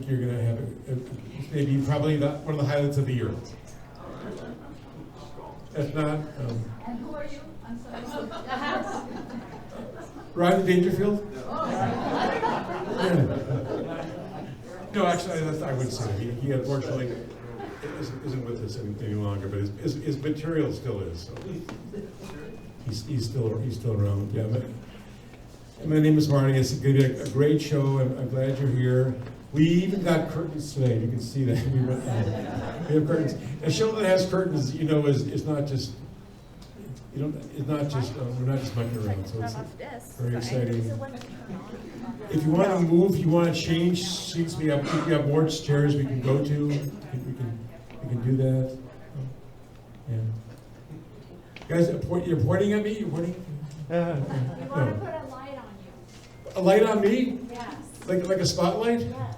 think you're going to have maybe probably one of the highlights of the year. If not, and who are you? I'm sorry. Rodney Dangerfield? Yeah. No, actually, I wouldn't say that. He unfortunately isn't with us any longer, but his material still is. So he's still around. Yeah. My name is Marty. It's going to be a great show, and I'm glad you're here. We even got curtains today. You can see that. We have curtains. A show that has curtains, is not just. It's not just. We're not just mucking around. So it's very exciting. If you want to move, if you want to change seats, we have more chairs we can go to. We can do that. Yeah. Guys, you're pointing at me. You're pointing. We want to put a light on you. A light on me? Yes. Like a spotlight? Yes.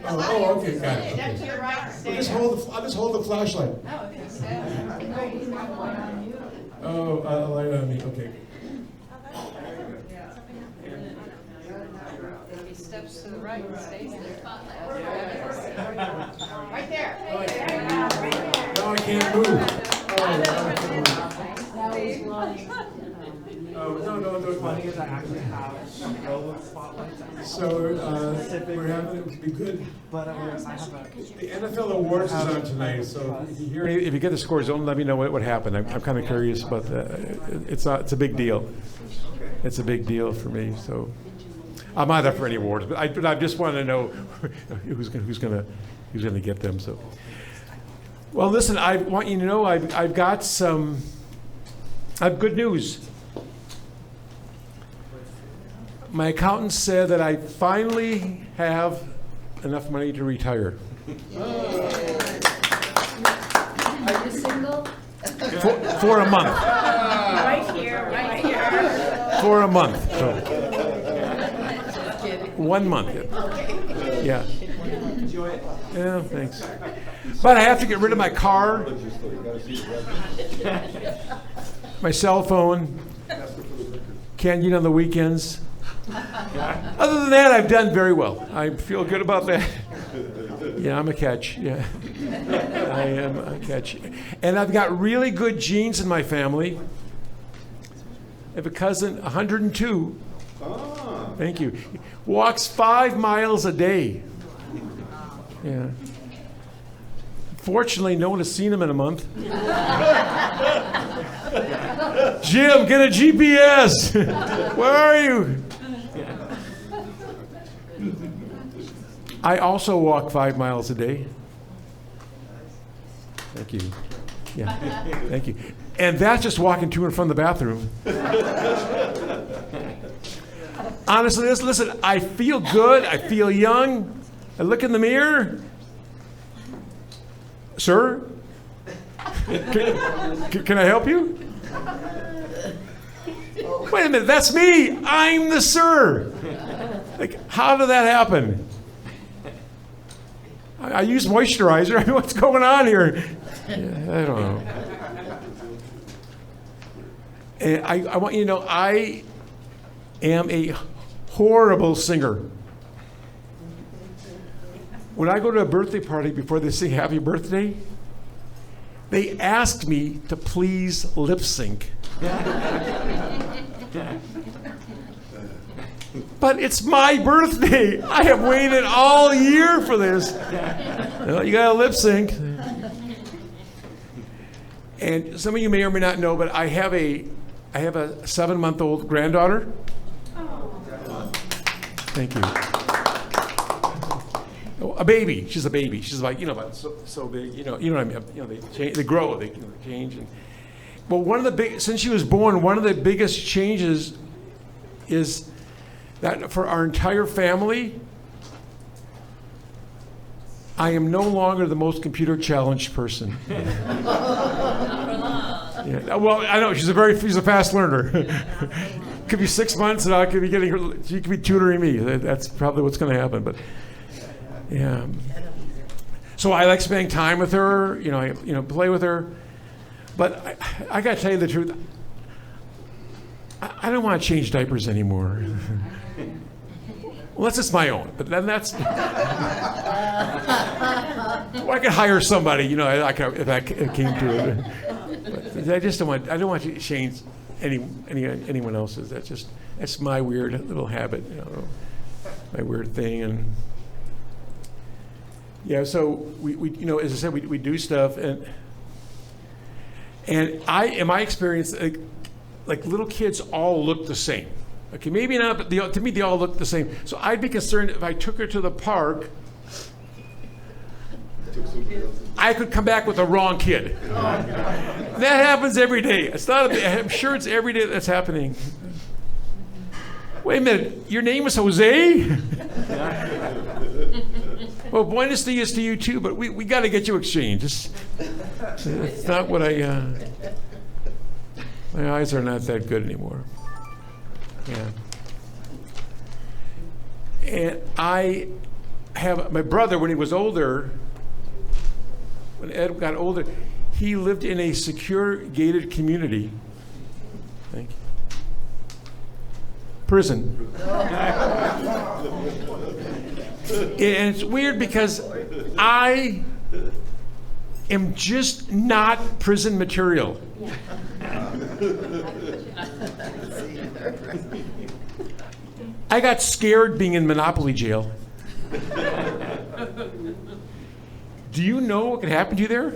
Oh, okay, got it. Okay. To your right. I'll just hold the flashlight. Oh, a light on me. Okay. If he steps to the right and stays there. Right there. Now I can't move. No, Funny is I actually have a row of spotlights. So we're having it would be good. But I have The NFL awards is on tonight, so if you get the scores, don't let me know what happened. I'm kind of curious about that. It's a big deal. It's a big deal for me. So I'm not up for any awards, but I just want to know who's gonna get them. So, well, listen, I want you to know I have good news. My accountant said that I finally have enough money to retire. Are you single? For a month. Right here. For a month. So. 1 month. Yeah. Yeah, thanks. But I have to get rid of my car, my cell phone, can't eat on the weekends. Other than that, I've done very well. I feel good about that. Yeah, I'm a catch. Yeah, I am a catch. And I've got really good genes in my family. I have a cousin, 102. Thank you. Walks 5 miles a day. Yeah. Fortunately, no one has seen him in a month. Jim, get a GPS. Where are you? I also walk 5 miles a day. Thank you. Yeah, thank you. And that's just walking to and from the bathroom. Honestly, listen, I feel good. I feel young. I look in the mirror. Sir? Can I help you? Wait a minute, that's me. I'm the sir. Like, how did that happen? I use moisturizer. I mean, what's going on here? Yeah, I don't know. And I want you to know, I am a horrible singer. When I go to a birthday party before they sing happy birthday, they ask me to please lip sync. But it's my birthday. I have waited all year for this. You got to lip sync. And some of you may or may not know, but I have a 7-month-old granddaughter. Thank you. A baby. She's a baby. She's like, about so big. You know what I mean. They grow. They change. Well, since she was born, one of the biggest changes is that for our entire family, I am no longer the most computer challenged person. Yeah. Well, I know she's a fast learner. Could be 6 months, and I could be she could be tutoring me. That's probably what's going to happen. But yeah. So I like spending time with her. Play with her. But I got to tell you the truth. I don't want to change diapers anymore. unless it's my own. But then that's. Well, I could hire somebody, you know, if I came to it. But I just don't want. I don't want to change anyone else's. That's my weird little habit, you know, my weird thing. And yeah, so we you know, as I said, we do stuff, and in my experience, like little kids all look the same. Okay, maybe not, but to me they all look the same. So I'd be concerned if I took her to the park, I could come back with the wrong kid. That happens every day. It's not. I'm sure it's every day that's happening. Wait a minute, your name is Jose? Well, buenos dias to you too, but we got to get you exchanged. It's not what my eyes are not that good anymore. Yeah. And I have my brother, when he was older, when Ed got older, he lived in a secure gated community. Thank you. Prison. And it's weird because I am just not prison material. I got scared being in Monopoly jail. Do you know what could happen to you there?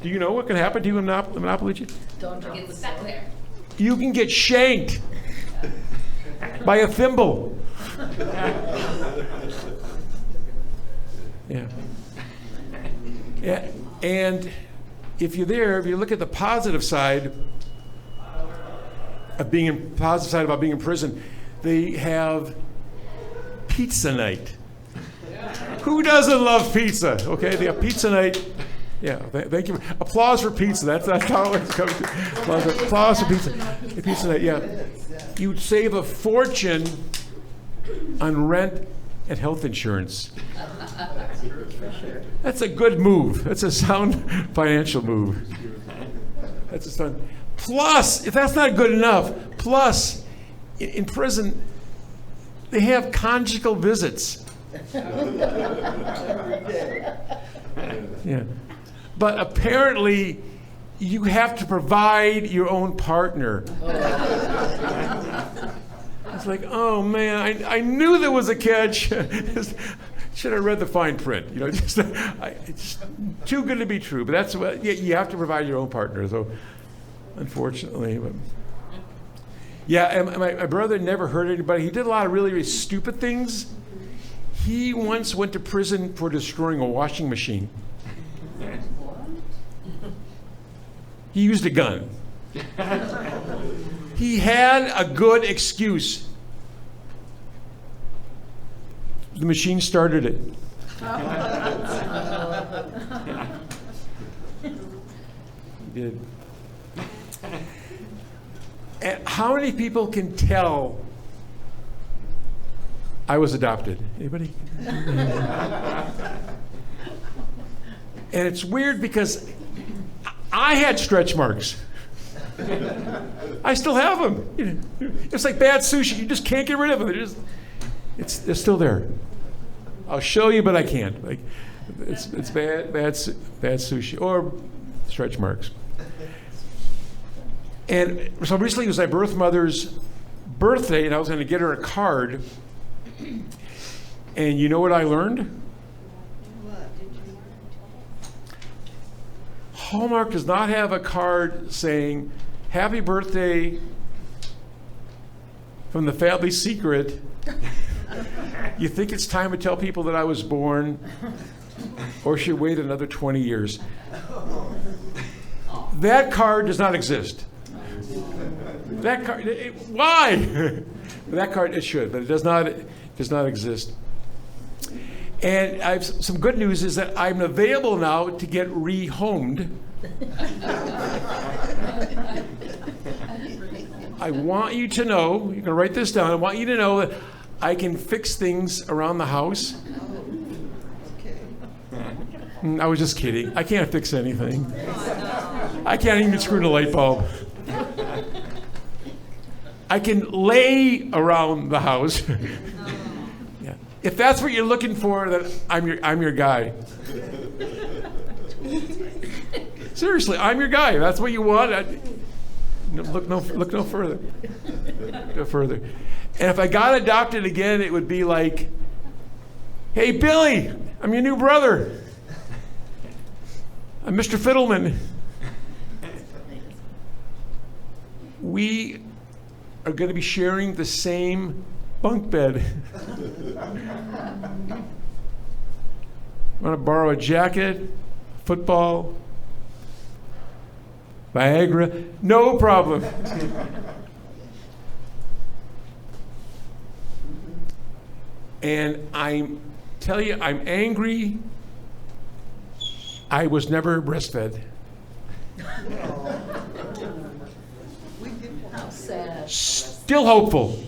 Do you know what can happen to you in Monopoly jail? Don't get stuck there. You can get shanked by a thimble. Yeah. Yeah. And if you're there, if you look at the positive side of being about being in prison, they have pizza night. Who doesn't love pizza? Okay, they have pizza night. Yeah, thank you. Applause for pizza. That's how it's coming. Applause for pizza. Pizza night. Yeah, you'd save a fortune on rent and health insurance. That's a good move. That's a sound financial move. That's a sound. Plus, if that's not good enough, plus in prison they have conjugal visits. Yeah. But apparently, you have to provide your own partner. It's like, oh man, I knew there was a catch. Should have read the fine print. You know, it's just too good to be true. But that's what you have to provide your own partner. So, unfortunately, but yeah, and my brother never hurt anybody. He did a lot of really, really stupid things. He once went to prison for destroying a washing machine. He used a gun. He had a good excuse. The machine started it. He did. And how many people can tell I was adopted? Anybody? And it's weird because I had stretch marks. I still have them. You know, it's like bad sushi. You just can't get rid of them. They're still there. I'll show you, but I can't. Like, it's bad sushi or stretch marks. And so recently it was my birth mother's birthday, and I was going to get her a card. And you know what I learned? Hallmark does not have a card saying, "Happy birthday from the family secret. You think it's time to tell people that I was born, or should wait another 20 years?" That card does not exist. That card, why? That card, it should, but it does not exist. And I have some good news is that I'm available now to get rehomed. I want you to know, you can write this down, I want you to know that I can fix things around the house. I was just kidding. I can't fix anything. I can't even screw in a light bulb. I can lay around the house. Yeah. If that's what you're looking for, then I'm your guy. Seriously, I'm your guy. If that's what you want. Look no further. No further. And if I got adopted again, it would be like, hey, Billy, I'm your new brother. I'm Mr. Fiddleman. We are going to be sharing the same bunk bed. Want to borrow a jacket, football, Viagra? No problem. And I'm angry. I was never breastfed. How sad. Still hopeful.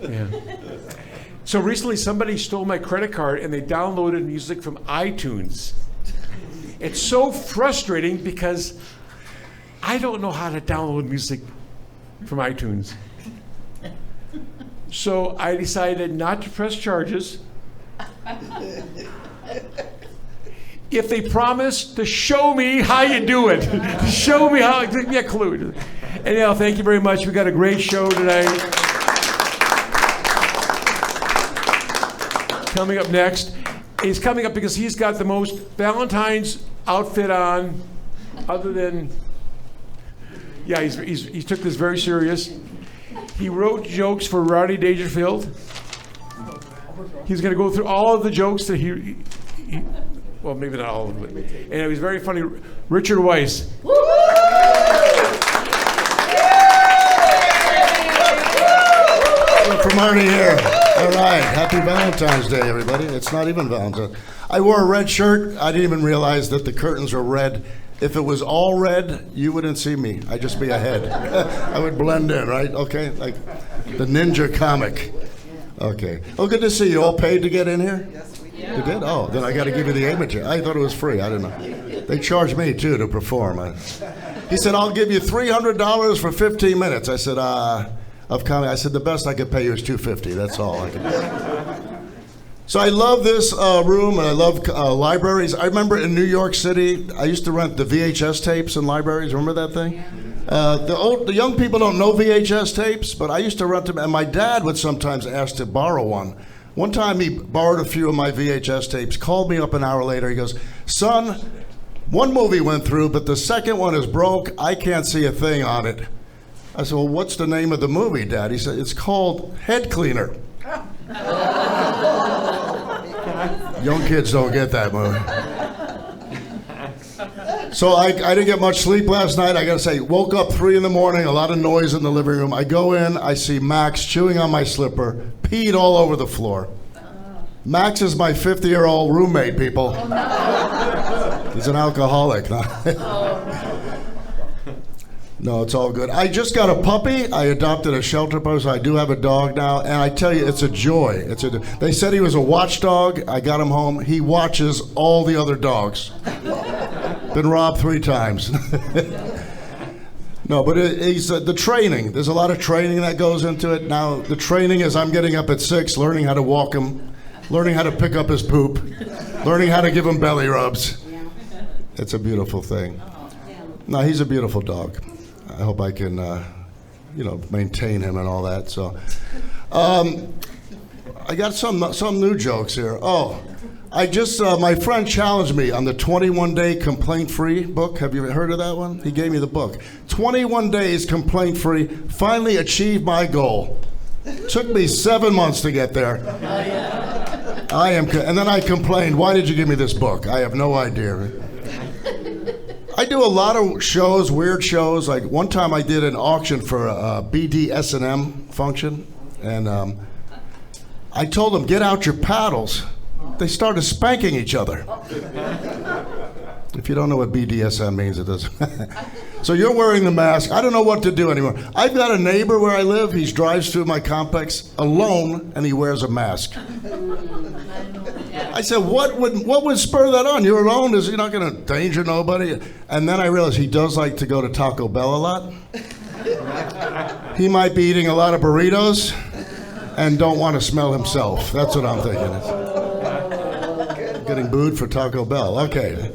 Yeah. So recently somebody stole my credit card and they downloaded music from iTunes. It's so frustrating because I don't know how to download music from iTunes. So I decided not to press charges if they promise to show me how you do it. Show me how, give me a clue. Anyhow, thank you very much. We got a great show tonight. Coming up next, he's coming up because he's got the most Valentine's outfit on, other than, yeah, he took this very serious. He wrote jokes for Rodney Dangerfield. He's going to go through all of the jokes that he well, maybe not all of them, and it was very funny. Richard Weiss. From Arnie here. All right, happy Valentine's Day, everybody. It's not even Valentine's. I wore a red shirt. I didn't even realize that the curtains are red. If it was all red, you wouldn't see me. I'd just be a head. I would blend in, right? Okay, like the ninja comic. Okay. Oh, good to see you. All paid to get in here? Yes, we did. You did? Oh, then I got to give you the image. I thought it was free. I didn't know. They charged me, too, to perform. He said, I'll give you $300 for 15 minutes. I said, of comedy. I said, the best I could pay you is $250. That's all I could pay. So I love this room, and I love libraries. I remember in New York City, I used to rent the VHS tapes in libraries. Remember that thing? The young people don't know VHS tapes, but I used to rent them, and my dad would sometimes ask to borrow one. One time he borrowed a few of my VHS tapes, called me up an hour later. He goes, son, one movie went through, but the second one is broke. I can't see a thing on it. I said, well, what's the name of the movie, Dad? He said, it's called Head Cleaner. Young kids don't get that movie. So I didn't get much sleep last night. I got to say, woke up 3 in the morning, a lot of noise in the living room. I go in, I see Max chewing on my slipper, peed all over the floor. Max is my 50-year-old roommate, people. Oh, no. He's an alcoholic. No, it's all good. I just got a puppy. I adopted a shelter puppy, so I do have a dog now. And I tell you, it's a joy. They said he was a watchdog. I got him home. He watches all the other dogs. Been robbed 3 times. No, but he's the training. There's a lot of training that goes into it. Now, the training is I'm getting up at 6, learning how to walk him, learning how to pick up his poop, learning how to give him belly rubs. It's a beautiful thing. No, he's a beautiful dog. I hope I can, maintain him and all that. So, I got some new jokes here. Oh, I just my friend challenged me on the 21-day complaint-free book. Have you heard of that one? He gave me the book. 21 days complaint-free. Finally achieved my goal. Took me 7 months to get there. And then I complained. Why did you give me this book? I have no idea. I do a lot of shows, weird shows. Like one time I did an auction for a BDSM function, and I told them, get out your paddles. They started spanking each other. If you don't know what BDSM means, it doesn't. So you're wearing the mask. I don't know what to do anymore. I've got a neighbor where I live. He drives through my complex alone, and he wears a mask. I said, what would spur that on? You're alone. You're not going to endanger nobody. And then I realized he does like to go to Taco Bell a lot. He might be eating a lot of burritos and don't want to smell himself. That's what I'm thinking. Getting booed for Taco Bell. Okay.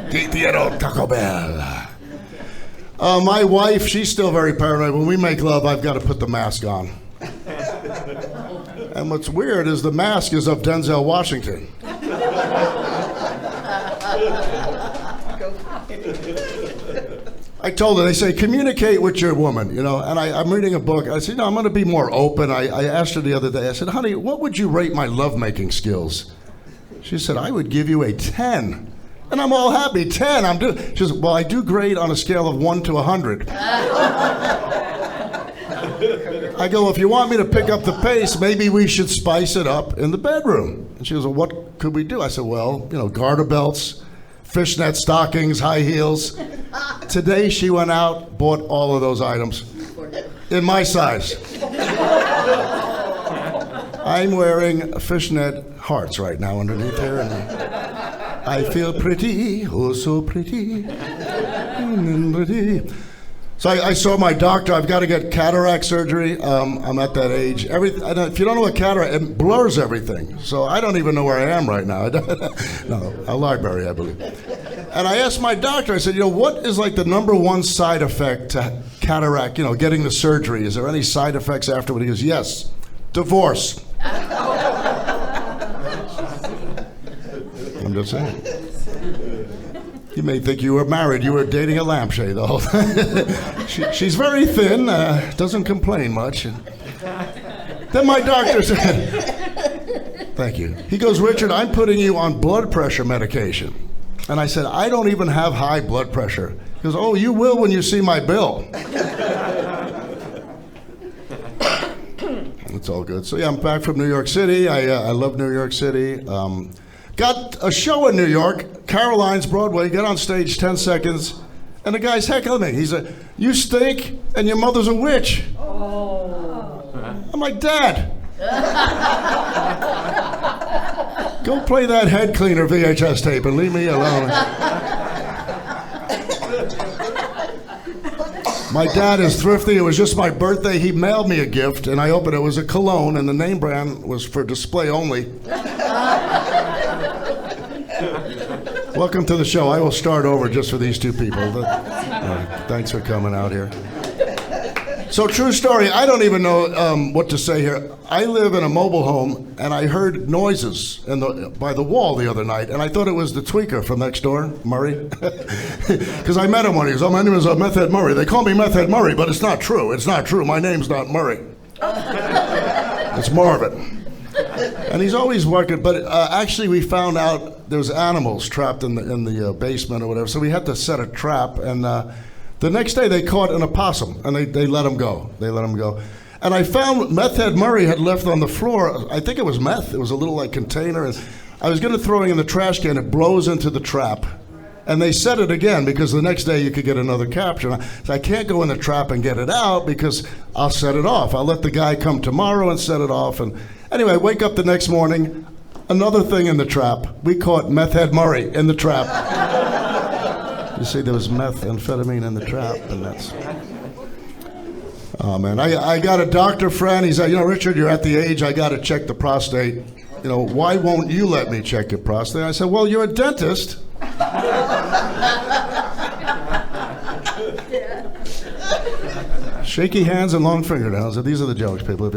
Quiero Taco Bell. My wife, she's still very paranoid. When we make love, I've got to put the mask on. And what's weird is the mask is of Denzel Washington. I told her, they say, communicate with your woman, you know, and I'm reading a book. I said, no, I'm going to be more open. I asked her the other day, I said, honey, what would you rate my lovemaking skills? She said, I would give you a 10. And I'm all happy, 10. She says, well, I do great on a scale of 1 to 100. I go, if you want me to pick up the pace, maybe we should spice it up in the bedroom. And she goes, well, what could we do? I said, well, you know, garter belts, fishnet stockings, high heels. Today she went out, bought all of those items in my size. I'm wearing fishnet hearts right now underneath here, and I feel pretty, oh so pretty. So I saw my doctor. I've got to get cataract surgery. I'm at that age. If you don't know what cataract, it blurs everything. So I don't even know where I am right now. No, a library, I believe. And I asked my doctor, I said, you know, what is like the number one side effect to cataract, you know, getting the surgery? Is there any side effects afterward? He goes, yes, divorce. I'm just saying. You may think you were married. You were dating a lampshade the whole time. She's very thin, doesn't complain much. Then my doctor said, thank you. He goes, Richard, I'm putting you on blood pressure medication. And I said, I don't even have high blood pressure. He goes, oh, you will when you see my bill. It's all good. So yeah, I'm back from New York City. I love New York City. Got a show in New York, Caroline's Broadway, get on stage 10 seconds, and the guy's heckling me. He's like, you stink, and your mother's a witch. Oh. I'm like, Dad. Go play that head cleaner VHS tape and leave me alone. My dad is thrifty. It was just my birthday. He mailed me a gift, and I opened it. It was a cologne, and the name brand was for display only. Welcome to the show. I will start over just for these two people. Thanks for coming out here. So, true story. I don't even know what to say here. I live in a mobile home, and I heard noises by the wall the other night, and I thought it was the tweaker from next door, Murray. Because I met him when he goes, oh, my name is Meth Head Murray. They call me Meth Head Murray, but it's not true. It's not true. My name's not Murray. It's Marvin. And he's always working, but actually we found out there was animals trapped in the basement or whatever, so we had to set a trap, and the next day they caught an opossum, and they let him go. And I found Meth Head Murray had left on the floor, I think it was meth, it was a little like container, and I was going to throw it in the trash can, it blows into the trap. And they set it again because the next day you could get another capture. So I can't go in the trap and get it out because I'll set it off. I'll let the guy come tomorrow and set it off. And anyway, I wake up the next morning, another thing in the trap. We caught Meth Head Murray in the trap. You see, there was methamphetamine in the trap, and that's... Oh, man, I got a doctor friend. He said, you know, Richard, you're at the age I got to check the prostate. You know, why won't you let me check your prostate? I said, well, you're a dentist. Shaky hands and long fingernails. These are the jokes, people.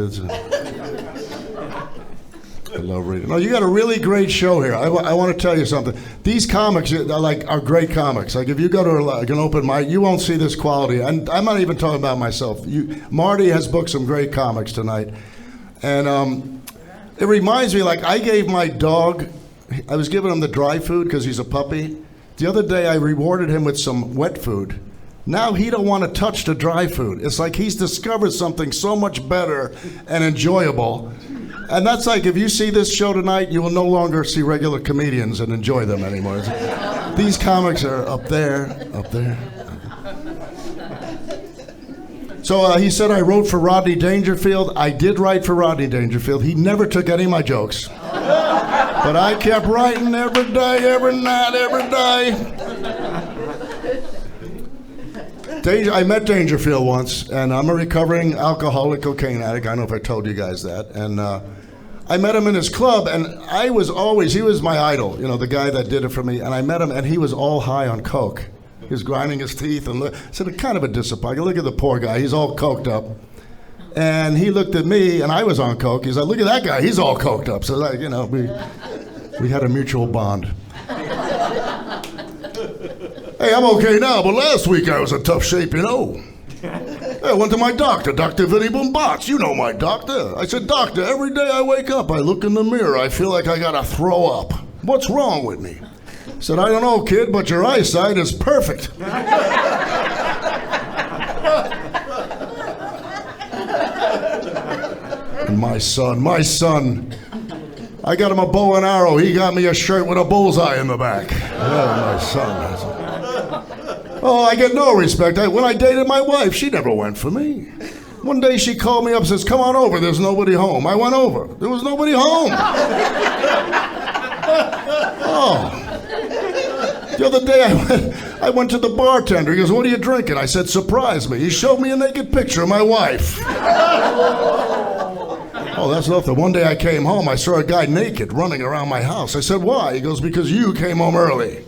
I love reading. No, you got a really great show here. I want to tell you something. These comics are great comics. Like if you go to an open mic, you won't see this quality. And I'm not even talking about myself. Marty has booked some great comics tonight, and it reminds me. Like I gave my dog. I was giving him the dry food because he's a puppy. The other day I rewarded him with some wet food. Now he don't want to touch the dry food. It's like he's discovered something so much better and enjoyable. And that's like, if you see this show tonight, you will no longer see regular comedians and enjoy them anymore. These comics are up there. So he said I wrote for Rodney Dangerfield. I did write for Rodney Dangerfield. He never took any of my jokes. But I kept writing every day, every night, every day. I met Dangerfield once, and I'm a recovering alcoholic cocaine addict. I don't know if I told you guys that. And I met him in his club, and he was my idol, the guy that did it for me. And I met him, and he was all high on coke. He was grinding his teeth, and said, kind of a disappointment. Look at the poor guy, he's all coked up. And he looked at me, and I was on coke. He's like, look at that guy, he's all coked up. So we had a mutual bond. Hey, I'm okay now, but last week I was in tough shape, Hey, I went to my doctor, Dr. Vinny Boombox. You know my doctor. I said, doctor, every day I wake up, I look in the mirror, I feel like I gotta throw up. What's wrong with me? He said, I don't know, kid, but your eyesight is perfect. And my son, I got him a bow and arrow. He got me a shirt with a bullseye in the back. Oh, my son. Oh, I get no respect. When I dated my wife, she never went for me. One day she called me up and says, come on over, there's nobody home. I went over. There was nobody home. Oh. The other day I went to the bartender. He goes, what are you drinking? I said, surprise me. He showed me a naked picture of my wife. Oh, that's nothing. One day I came home, I saw a guy naked running around my house. I said, why? He goes, because you came home early.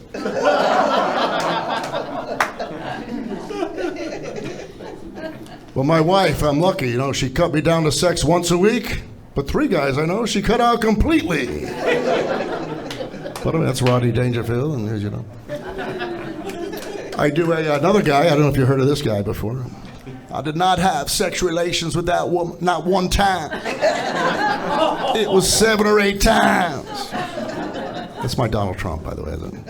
Well, my wife, I'm lucky, she cut me down to sex once a week. But 3 guys I know, she cut out completely. But that's Rodney Dangerfield, and I do another guy, I don't know if you heard of this guy before. I did not have sex relations with that woman, not one time. It was 7 or 8 times. That's my Donald Trump, by the way, isn't it?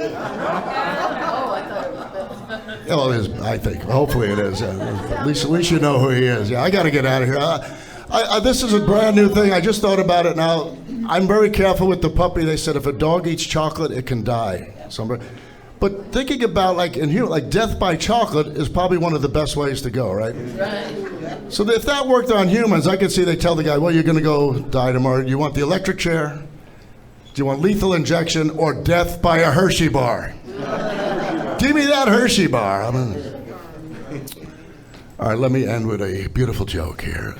Well, it is, I think. Hopefully it is. At least you know who he is. Yeah, I got to get out of here. This is a brand new thing. I just thought about it now. I'm very careful with the puppy. They said if a dog eats chocolate, it can die. But thinking about like death by chocolate is probably one of the best ways to go, right? Right. So if that worked on humans, I could see they tell the guy, well, you're going to go die tomorrow. Do you want the electric chair? Do you want lethal injection or death by a Hershey bar? Give me that Hershey bar. All right, let me end with a beautiful joke here.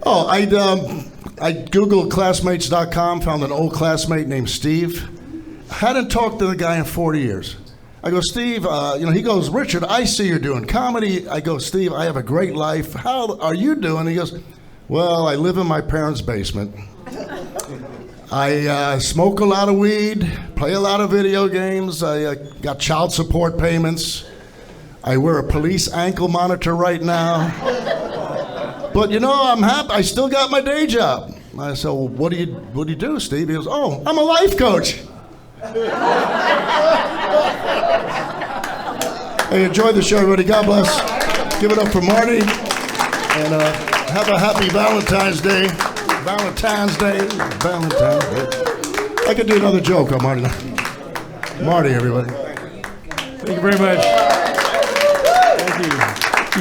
I Googled classmates.com, found an old classmate named Steve. I hadn't talked to the guy in 40 years. I go, Steve, he goes, Richard, I see you're doing comedy. I go, Steve, I have a great life. How are you doing? He goes, well, I live in my parents' basement. I smoke a lot of weed, play a lot of video games. I got child support payments. I wear a police ankle monitor right now. But I'm happy. I still got my day job. I said, well, what do you do, Steve? He goes, oh, I'm a life coach. Hey, enjoy the show, everybody. God bless. Give it up for Marty. And have a happy Valentine's Day. Valentine's Day. I could do another joke on Marty. Marty, everybody. Thank you very much. Thank you.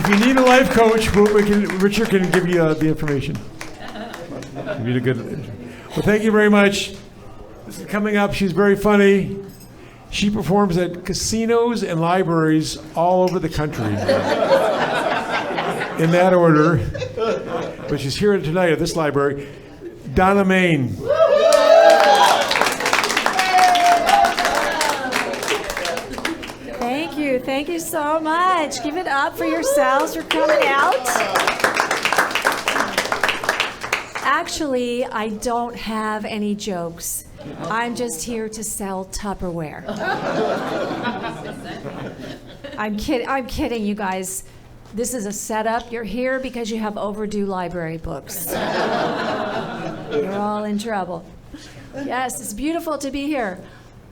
If you need a life coach, Richard can give you the information. Give you the good. Well, thank you very much. This is coming up. She's very funny. She performs at casinos and libraries all over the country. In that order. But she's here tonight at this library. Donna Main. Thank you so much. Give it up for yourselves for coming out. Actually, I don't have any jokes. I'm just here to sell Tupperware. I'm kidding, you guys. This is a setup. You're here because you have overdue library books. You're all in trouble. Yes, it's beautiful to be here.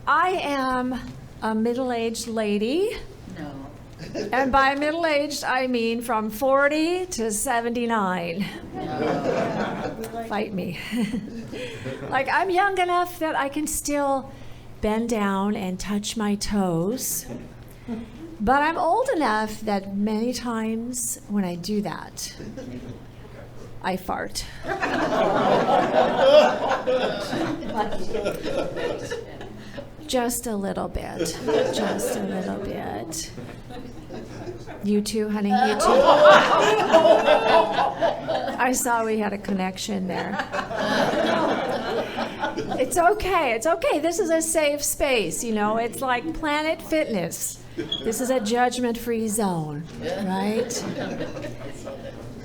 I am a middle-aged lady. No. And by middle-aged, I mean from 40 to 79. No. Fight me. Like, I'm young enough that I can still bend down and touch my toes. But I'm old enough that many times when I do that, I fart. Just a little bit. Just a little bit. You too, honey? You too? I saw we had a connection there. It's okay. It's okay. This is a safe space. You know, it's like Planet Fitness. This is a judgment-free zone, right?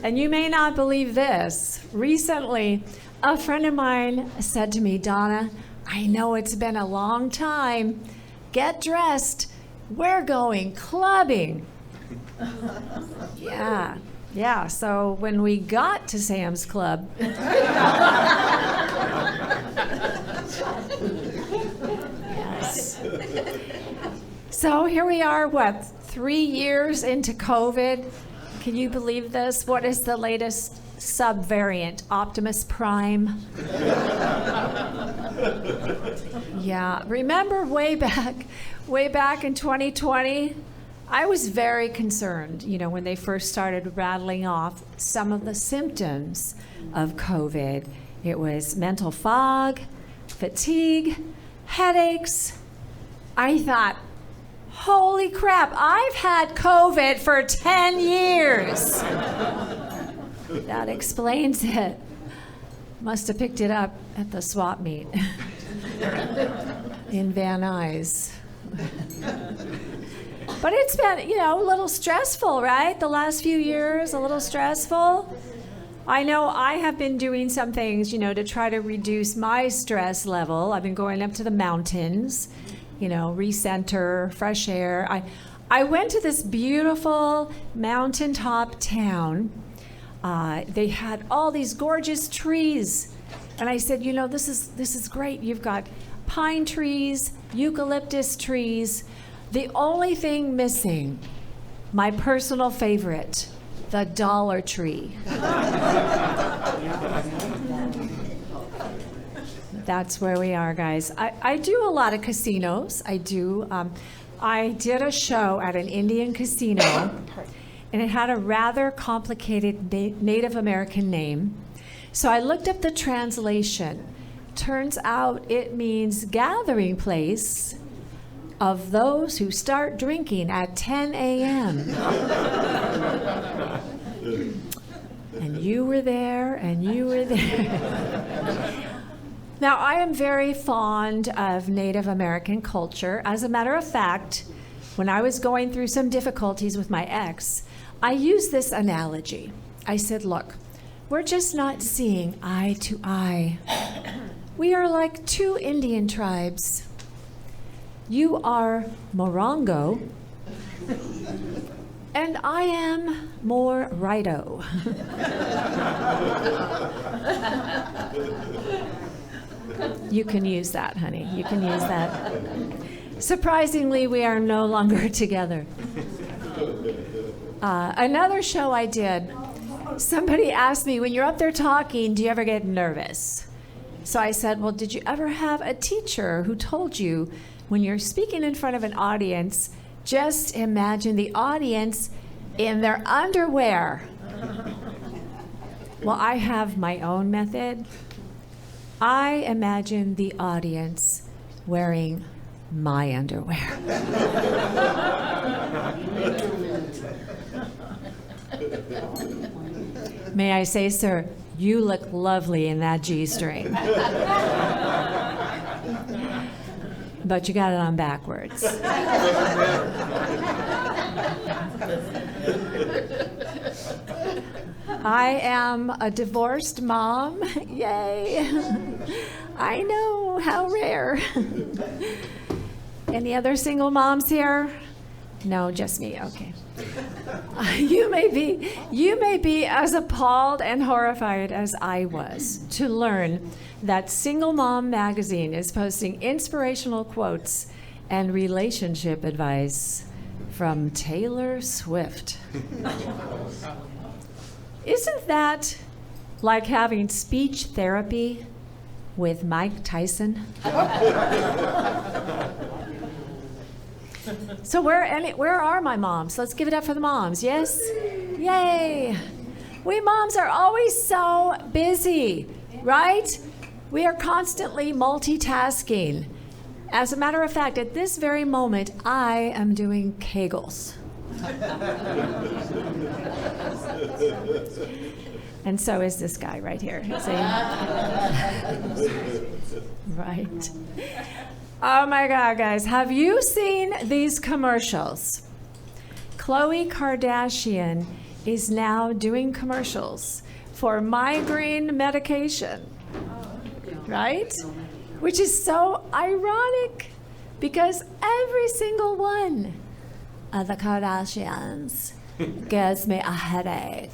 And you may not believe this. Recently, a friend of mine said to me, Donna, I know it's been a long time. Get dressed. We're going clubbing. Yeah. So when we got to Sam's Club, yes. So here we are, 3 years into COVID? Can you believe this? What is the latest subvariant? Optimus Prime? Yeah, remember way back in 2020? I was very concerned, you know, when they first started rattling off some of the symptoms of COVID. It was mental fog, fatigue, headaches. I thought, holy crap, I've had COVID for 10 years. That explains it. Must have picked it up at the swap meet in Van Nuys. But it's been, you know, a little stressful, right? The last few years, a little stressful. I know I have been doing some things, you know, to try to reduce my stress level. I've been going up to the mountains, you know, recenter, fresh air. I went to this beautiful mountaintop town. They had all these gorgeous trees. And I said, you know, this is great. You've got pine trees, eucalyptus trees. The only thing missing, my personal favorite, the Dollar Tree. That's where we are, guys. I do a lot of casinos. I do. I did a show at an Indian casino, and it had a rather complicated Native American name. So I looked up the translation. Turns out it means gathering place of those who start drinking at 10 a.m. And you were there, and you were there. Now, I am very fond of Native American culture. As a matter of fact, when I was going through some difficulties with my ex, I used this analogy. I said, look, we're just not seeing eye to eye. We are like two Indian tribes. You are Morongo, and I am more Righto. You can use that, honey. You can use that. Surprisingly, we are no longer together. Another show I did, somebody asked me, when you're up there talking, do you ever get nervous? So I said, well, did you ever have a teacher who told you when you're speaking in front of an audience, just imagine the audience in their underwear? Well, I have my own method. I imagine the audience wearing my underwear. May I say, sir, you look lovely in that G-string. But you got it on backwards. I am a divorced mom. Yay. I know, how rare. Any other single moms here? No, just me, okay. You may be as appalled and horrified as I was to learn that Single Mom magazine is posting inspirational quotes and relationship advice from Taylor Swift. Isn't that like having speech therapy with Mike Tyson? So where are my moms? Let's give it up for the moms, yes? Yay! We moms are always so busy, right? We are constantly multitasking. As a matter of fact, at this very moment, I am doing Kegels. And so is this guy right here. See? Right. Oh my God, guys. Have you seen these commercials? Khloe Kardashian is now doing commercials for migraine medication. Right? Which is so ironic because every single one of the Kardashians gives me a headache.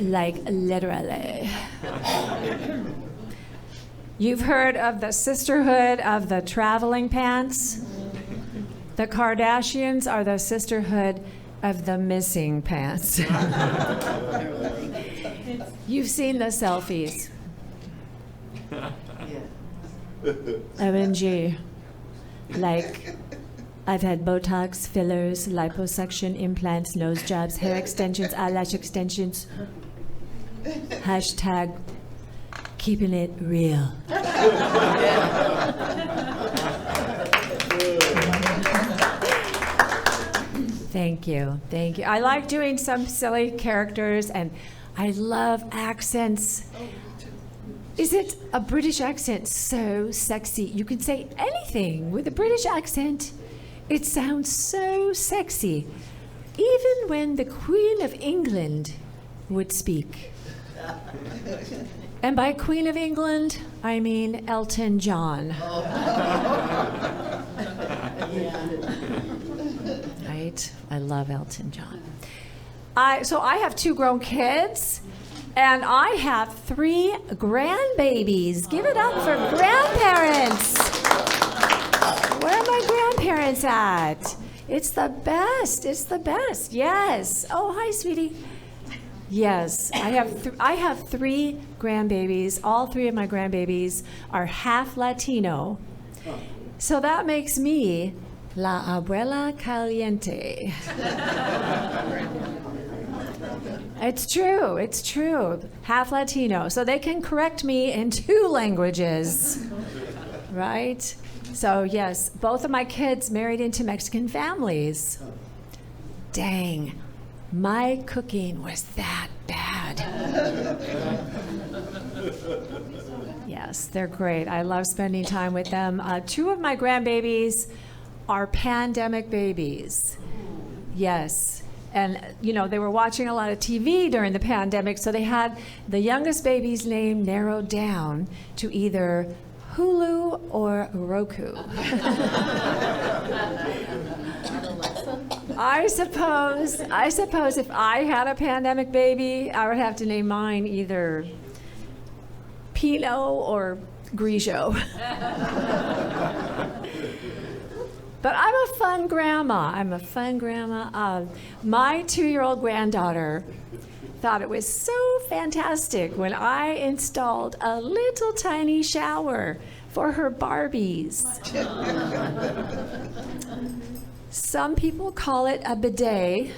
Like literally. You've heard of the sisterhood of the traveling pants? The Kardashians are the sisterhood of the missing pants. You've seen the selfies. OMG. Like, I've had Botox, fillers, liposuction, implants, nose jobs, hair extensions, eyelash extensions. Hashtag keeping it real. Thank you, thank you. I like doing some silly characters, and I love accents. Isn't a British accent so sexy? You can say anything with a British accent. It sounds so sexy, even when the Queen of England would speak. And by Queen of England, I mean Elton John. Right? I love Elton John. So I have 2 grown kids, and I have 3 grandbabies. Give it up for grandparents. Where are my grandparents at? It's the best. It's the best. Yes. Oh, hi, sweetie. Yes, I have 3 grandbabies. All 3 of my grandbabies are half Latino. So that makes me La Abuela Caliente. It's true, it's true. Half Latino. So they can correct me in 2 languages, right? So yes, both of my kids married into Mexican families. Dang, my cooking was that bad. Yes, they're great. I love spending time with them. 2 of my grandbabies are pandemic babies. Yes. And, you know, they were watching a lot of TV during the pandemic, so they had the youngest baby's name narrowed down to either Hulu or Roku. I suppose if I had a pandemic baby, I would have to name mine either Pinot or Grigio. But I'm a fun grandma. My 2-year-old granddaughter thought it was so fantastic when I installed a little tiny shower for her Barbies. Some people call it a bidet.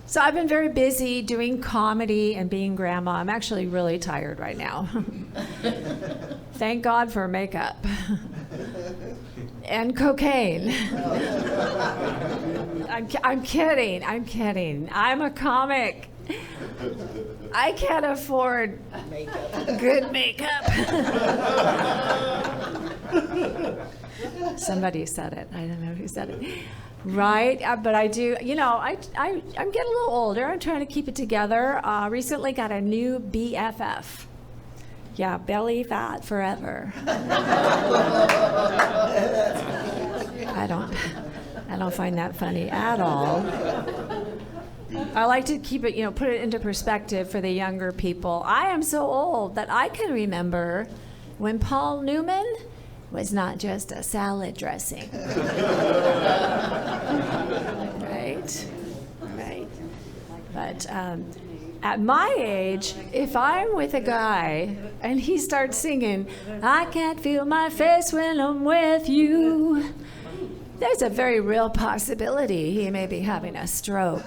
So I've been very busy doing comedy and being grandma. I'm actually really tired right now. Thank God for makeup and cocaine. I'm kidding. I'm a comic. I can't afford good makeup. Somebody said it. I don't know who said it. Right, but I do, you know, I'm getting a little older. I'm trying to keep it together. Recently got a new BFF. Yeah, belly fat forever. I don't find that funny at all. I like to keep it, you know, put it into perspective for the younger people. I am so old that I can remember when Paul Newman was not just a salad dressing. Right. But at my age, if I'm with a guy and he starts singing, I can't feel my face when I'm with you, there's a very real possibility he may be having a stroke.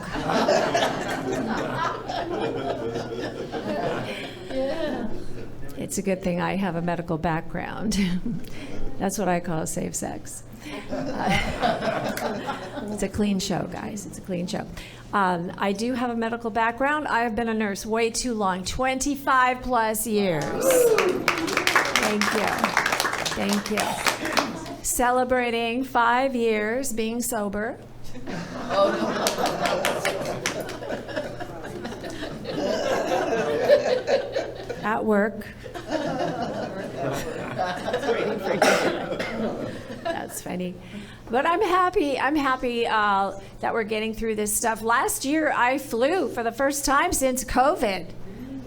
It's a good thing I have a medical background. That's what I call safe sex. It's a clean show, guys. It's a clean show. I do have a medical background. I have been a nurse way too long, 25 plus years. Thank you. Thank you. Celebrating 5 years being sober. At work. That's funny. But I'm happy that we're getting through this stuff. Last year, I flew for the first time since COVID.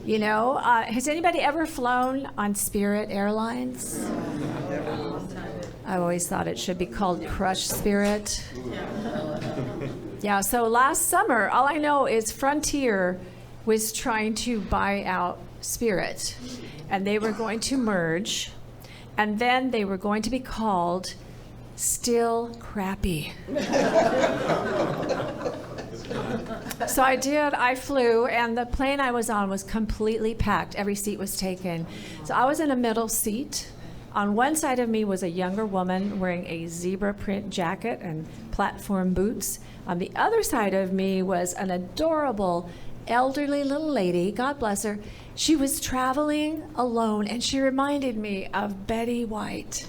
You know, has anybody ever flown on Spirit Airlines? I always thought it should be called Crush Spirit. Yeah, so last summer, all I know is Frontier was trying to buy out Spirit, and they were going to merge, and then they were going to be called Still Crappy. So I flew, and the plane I was on was completely packed. Every seat was taken. So I was in a middle seat. On one side of me was a younger woman wearing a zebra print jacket and platform boots. On the other side of me was an adorable elderly little lady, God bless her. She was traveling alone, and she reminded me of Betty White.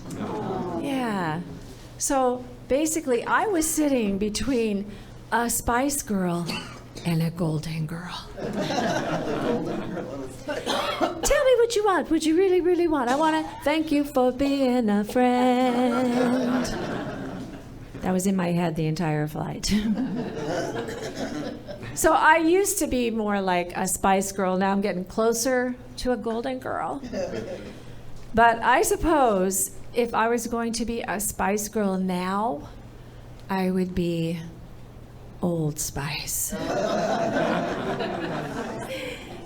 Yeah. So basically, I was sitting between a Spice Girl and a Golden Girl. Tell me what you want. What you really, really want. I want to thank you for being a friend. That was in my head the entire flight. So I used to be more like a Spice Girl. Now I'm getting closer to a Golden Girl. But I suppose if I was going to be a Spice Girl now, I would be Old Spice.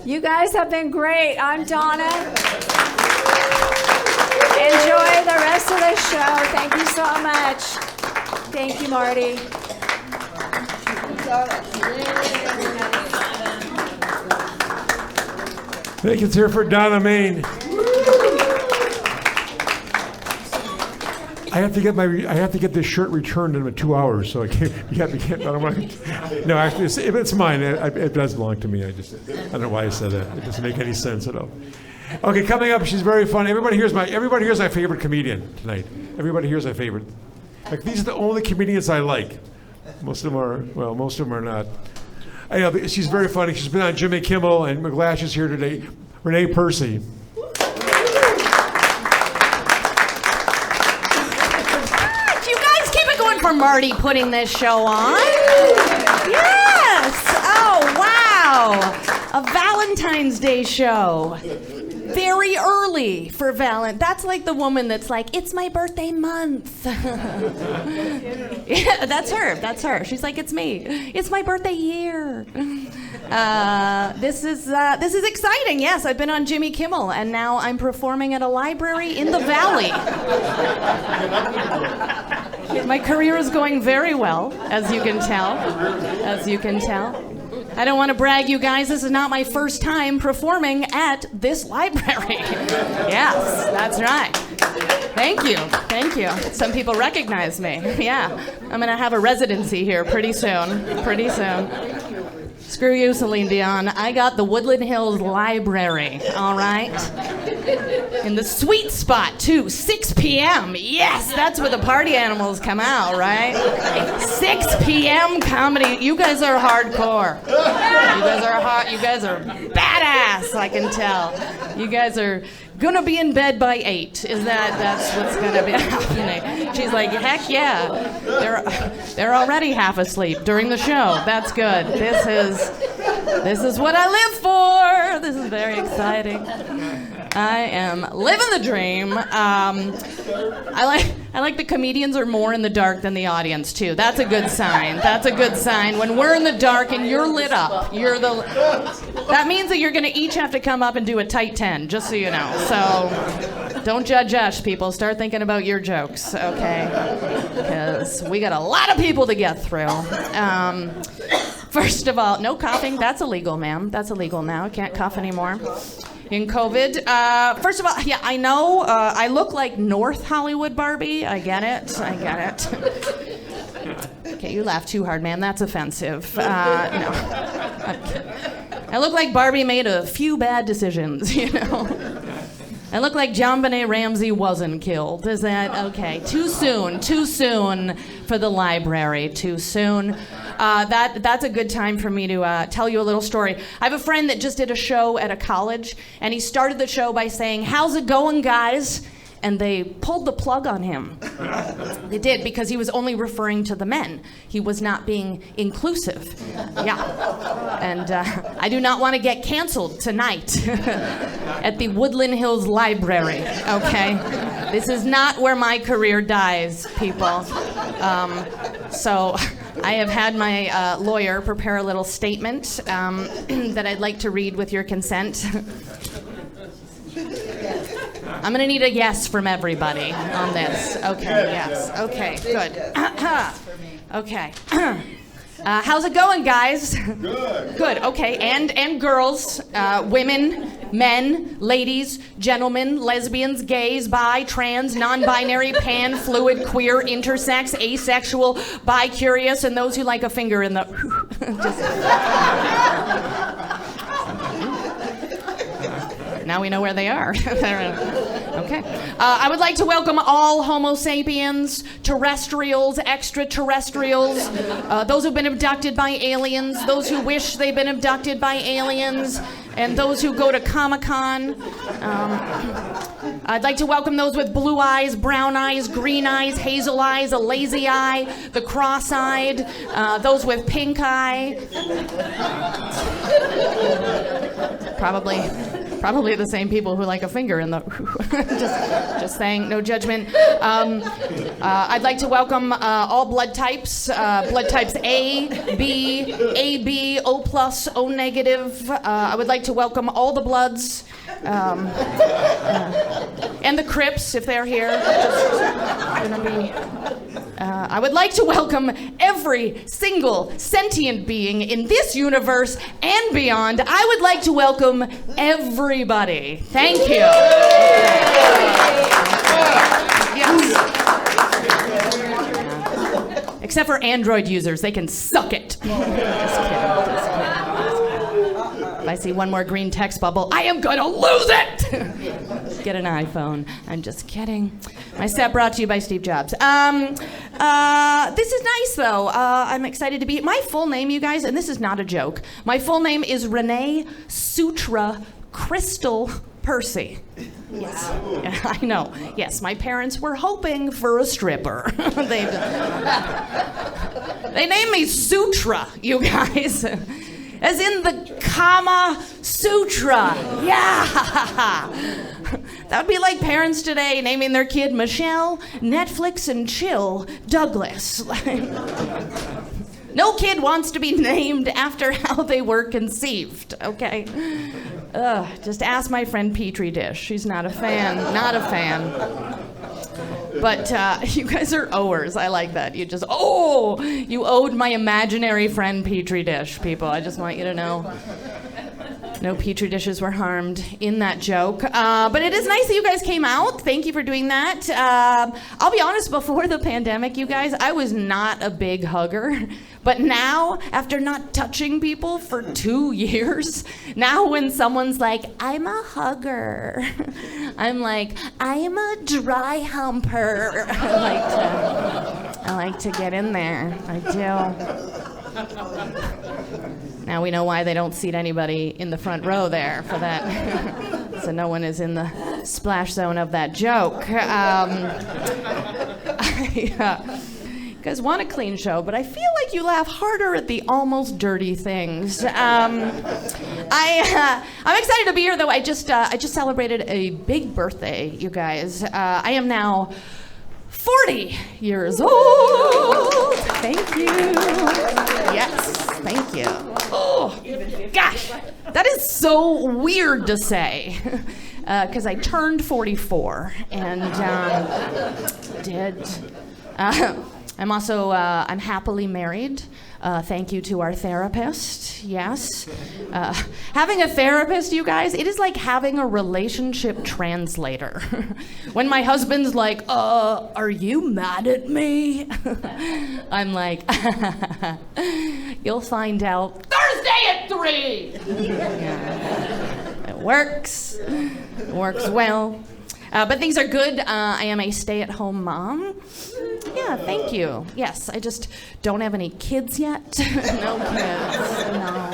You guys have been great. I'm Donna. Enjoy the rest of the show. Thank you so much. Thank you, Marty. Thank you, it's here for Donna Main. I have to get this shirt returned in 2 hours, so I can't. I don't want to. No, actually, it's mine. It does belong to me. I don't know why I said that. It doesn't make any sense at all. Okay, coming up, she's very funny. Everybody here's my favorite comedian tonight. Everybody here's my favorite. Like, these are the only comedians I like. Most of them are not. I know, she's very funny. She's been on Jimmy Kimmel, and McGlash is here today. Renee Percy. For Marty putting this show on. Yes! Oh, wow! A Valentine's Day show. Very early for That's like the woman that's like, it's my birthday month. Yeah, that's her. She's like, it's me. It's my birthday year. This is exciting. Yes, I've been on Jimmy Kimmel, and now I'm performing at a library in the Valley. My career is going very well, as you can tell. I don't want to brag, you guys. This is not my first time performing at this library. Yes, that's right. Thank you. Some people recognize me. Yeah, I'm going to have a residency here pretty soon. Screw you, Celine Dion. I got the Woodland Hills Library, all right? In the sweet spot, too, 6 p.m. Yes, that's where the party animals come out, right? 6 p.m. comedy. You guys are hardcore. You guys are badass, I can tell. You guys are gonna be in bed by 8. That's what's gonna be happening? She's like, heck yeah. They're already half asleep during the show. That's good. This is what I live for. This is very exciting. I am living the dream. I like the comedians are more in the dark than the audience too. That's a good sign. When we're in the dark and you're lit up, you're the That means that you're going to each have to come up and do a tight 10, just so you know. So don't judge us, people. Start thinking about your jokes, okay? Because we got a lot of people to get through. First of all, no coughing. That's illegal, ma'am. That's illegal now. Can't cough anymore in COVID. First of all, yeah, I know I look like North Hollywood Barbie. I get it. Okay, you laugh too hard, man. That's offensive. No. I look like Barbie made a few bad decisions, you know. I look like JonBenet Ramsey wasn't killed. Is that okay? Too soon for the library. Too soon. That's a good time for me to tell you a little story. I have a friend that just did a show at a college, and he started the show by saying, "How's it going, guys?" And they pulled the plug on him. They did, because he was only referring to the men. He was not being inclusive. Yeah. And I do not want to get canceled tonight at the Woodland Hills Library, okay? This is not where my career dies, people. So I have had my lawyer prepare a little statement that I'd like to read with your consent. I'm going to need a yes from everybody on this. Okay, yes. Okay, good. Okay. How's it going, guys? Good. Good, okay. And girls, women, men, ladies, gentlemen, lesbians, gays, bi, trans, non-binary, pan, fluid, queer, intersex, asexual, bi-curious, and those who like a finger in the... Now we know where they are. Okay. I would like to welcome all Homo sapiens, terrestrials, extraterrestrials, those who've been abducted by aliens, those who wish they've been abducted by aliens, and those who go to Comic-Con. I'd like to welcome those with blue eyes, brown eyes, green eyes, hazel eyes, a lazy eye, the cross-eyed, those with pink eye. Probably the same people who like a finger in the... just saying, no judgment. I'd like to welcome all blood types A, B, AB, O+, O negative. I would like to welcome all the bloods. And the Crips, if they're here. I would like to welcome every single sentient being in this universe and beyond. I would like to welcome everybody. Thank you. Yes. Except for Android users, they can suck it. Just kidding. If I see one more green text bubble, I am gonna lose it! Get an iPhone. I'm just kidding. My set brought to you by Steve Jobs. This is nice, though. I'm excited to be... My full name, you guys, and this is not a joke, my full name is Renee Sutra Crystal Percy. Yes, I know. Yes, my parents were hoping for a stripper. They named me Sutra, you guys. As in the Kama Sutra. Yeah. That would be like parents today naming their kid Michelle, Netflix and Chill Douglas. No kid wants to be named after how they were conceived, okay? Just ask my friend Petri Dish. She's not a fan. Not a fan. But you guys are owers. I like that. You owed my imaginary friend Petri Dish, people. I just want you to know. No Petri dishes were harmed in that joke. But it is nice that you guys came out. Thank you for doing that. I'll be honest, before the pandemic, you guys, I was not a big hugger. But now, after not touching people for 2 years, now when someone's like, I'm a hugger, I'm like, I'm a dry humper. I like to get in there. I do. Now we know why they don't seat anybody in the front row there for that. So no one is in the splash zone of that joke. You guys want a clean show, but I feel like you laugh harder at the almost dirty things. I'm excited to be here, though. I just celebrated a big birthday, you guys. I am now 40 years old. Thank you. Yes, thank you. Oh, Gosh, that is so weird to say. Because I turned 44 and did. I'm also, I'm happily married. Thank you to our therapist, yes. Having a therapist, you guys, it is like having a relationship translator. When my husband's like, are you mad at me? I'm like, you'll find out Thursday at 3. Yeah. It works. It works well. But things are good. I am a stay-at-home mom. Yeah, thank you. Yes, I just don't have any kids yet. No kids, no.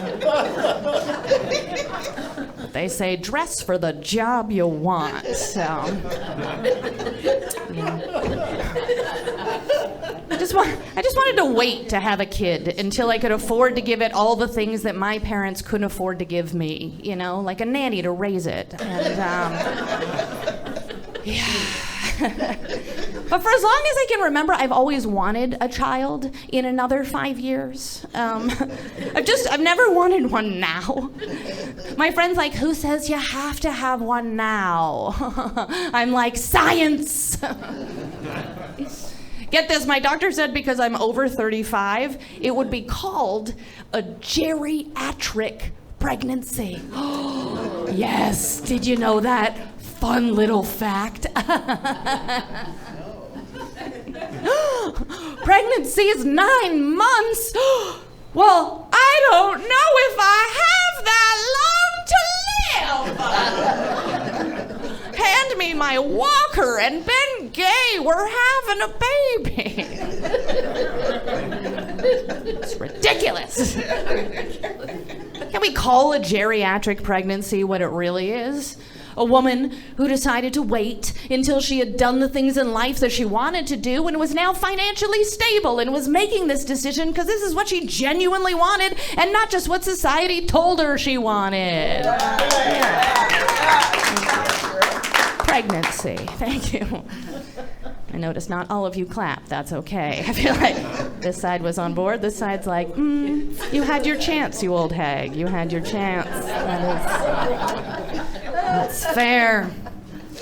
They say dress for the job you want, so. Yeah. I just wanted to wait to have a kid until I could afford to give it all the things that my parents couldn't afford to give me, you know, like a nanny to raise it. And, yeah. But for as long as I can remember, I've always wanted a child in another 5 years. I've never wanted one now. My friend's like, who says you have to have one now? I'm like, science. Get this, my doctor said because I'm over 35, it would be called a geriatric pregnancy. Yes, did you know that? Fun little fact. Pregnancy is 9 months. Well, I don't know if I have that long to live. Hand me my walker and Ben Gay, we're having a baby. It's ridiculous. Can we call a geriatric pregnancy what it really is? A woman who decided to wait until she had done the things in life that she wanted to do and was now financially stable and was making this decision because this is what she genuinely wanted and not just what society told her she wanted. Pregnancy. Thank you. I noticed not all of you clap. That's okay. I feel like this side was on board. This side's like, you had your chance, you old hag. You had your chance. That's fair.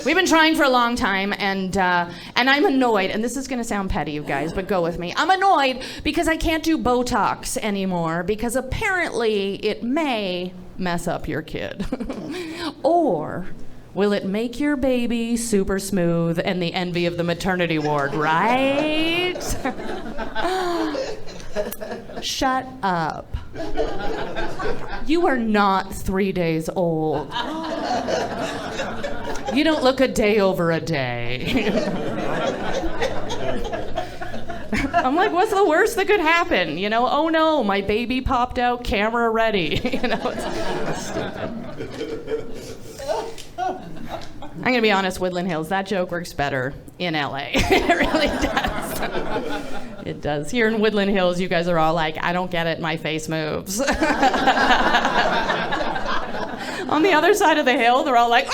We've been trying for a long time, and I'm annoyed. And this is going to sound petty, you guys, but go with me. I'm annoyed because I can't do Botox anymore because apparently it may mess up your kid. Or will it make your baby super smooth and the envy of the maternity ward, right? Shut up. You are not 3 days old. You don't look a day over a day. I'm like, what's the worst that could happen? You know, oh no, my baby popped out, camera ready. You know, it's stupid. I'm gonna be honest, Woodland Hills, that joke works better in LA. It really does. It does. Here in Woodland Hills, you guys are all like, I don't get it, my face moves. On the other side of the hill, they're all like,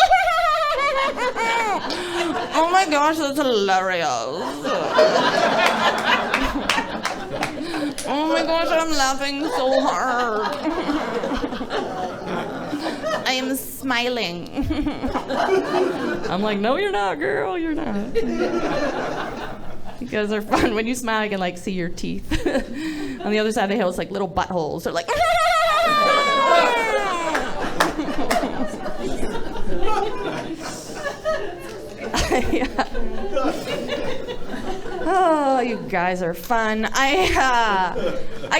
oh my gosh, that's hilarious. Oh my gosh, I'm laughing so hard. I am smiling. I'm like, no, you're not, girl, you're not. You guys are fun. When you smile, I can like see your teeth. On the other side of the hill, it's like little buttholes. They're like, yeah. Oh, you guys are fun. I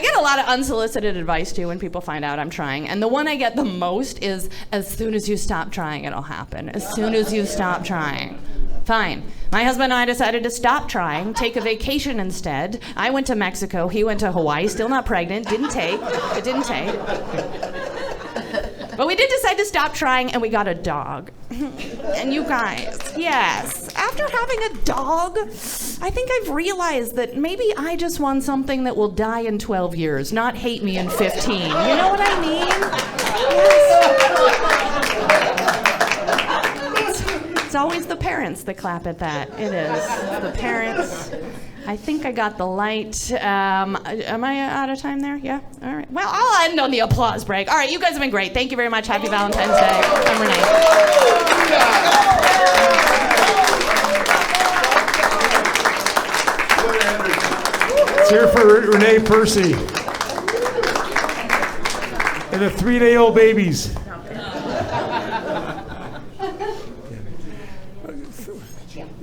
get a lot of unsolicited advice too when people find out I'm trying. And the one I get the most is, as soon as you stop trying, it'll happen. As soon as you stop trying. Fine. My husband and I decided to stop trying, take a vacation instead. I went to Mexico, he went to Hawaii, still not pregnant, didn't take. It didn't take. But we did decide to stop trying, and we got a dog. And you guys, yes, after having a dog, I think I've realized that maybe I just want something that will die in 12 years, not hate me in 15. You know what I mean? Yes. It's always the parents that clap at that. It is. The parents. I think I got the light. Am I out of time there? Yeah? All right. Well, I'll end on the applause break. All right, you guys have been great. Thank you very much. Happy Valentine's Day. I'm Renee. Let's hear for Renee Percy. And the 3-day-old babies.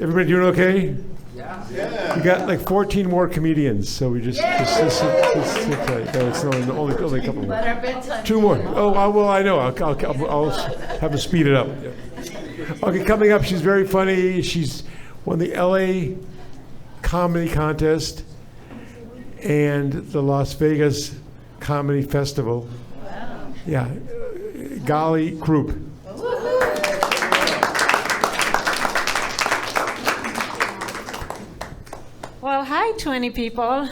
Everybody doing okay? Yeah. We got like 14 more comedians, so we just sit tight. No, it's only a couple more. 2 more. Oh, well, I know. I'll have to speed it up. Yeah. Okay, coming up, she's very funny. She's won the LA Comedy Contest and the Las Vegas Comedy Festival. Wow. Yeah, Gali Krupp. Well, hi, 20 people.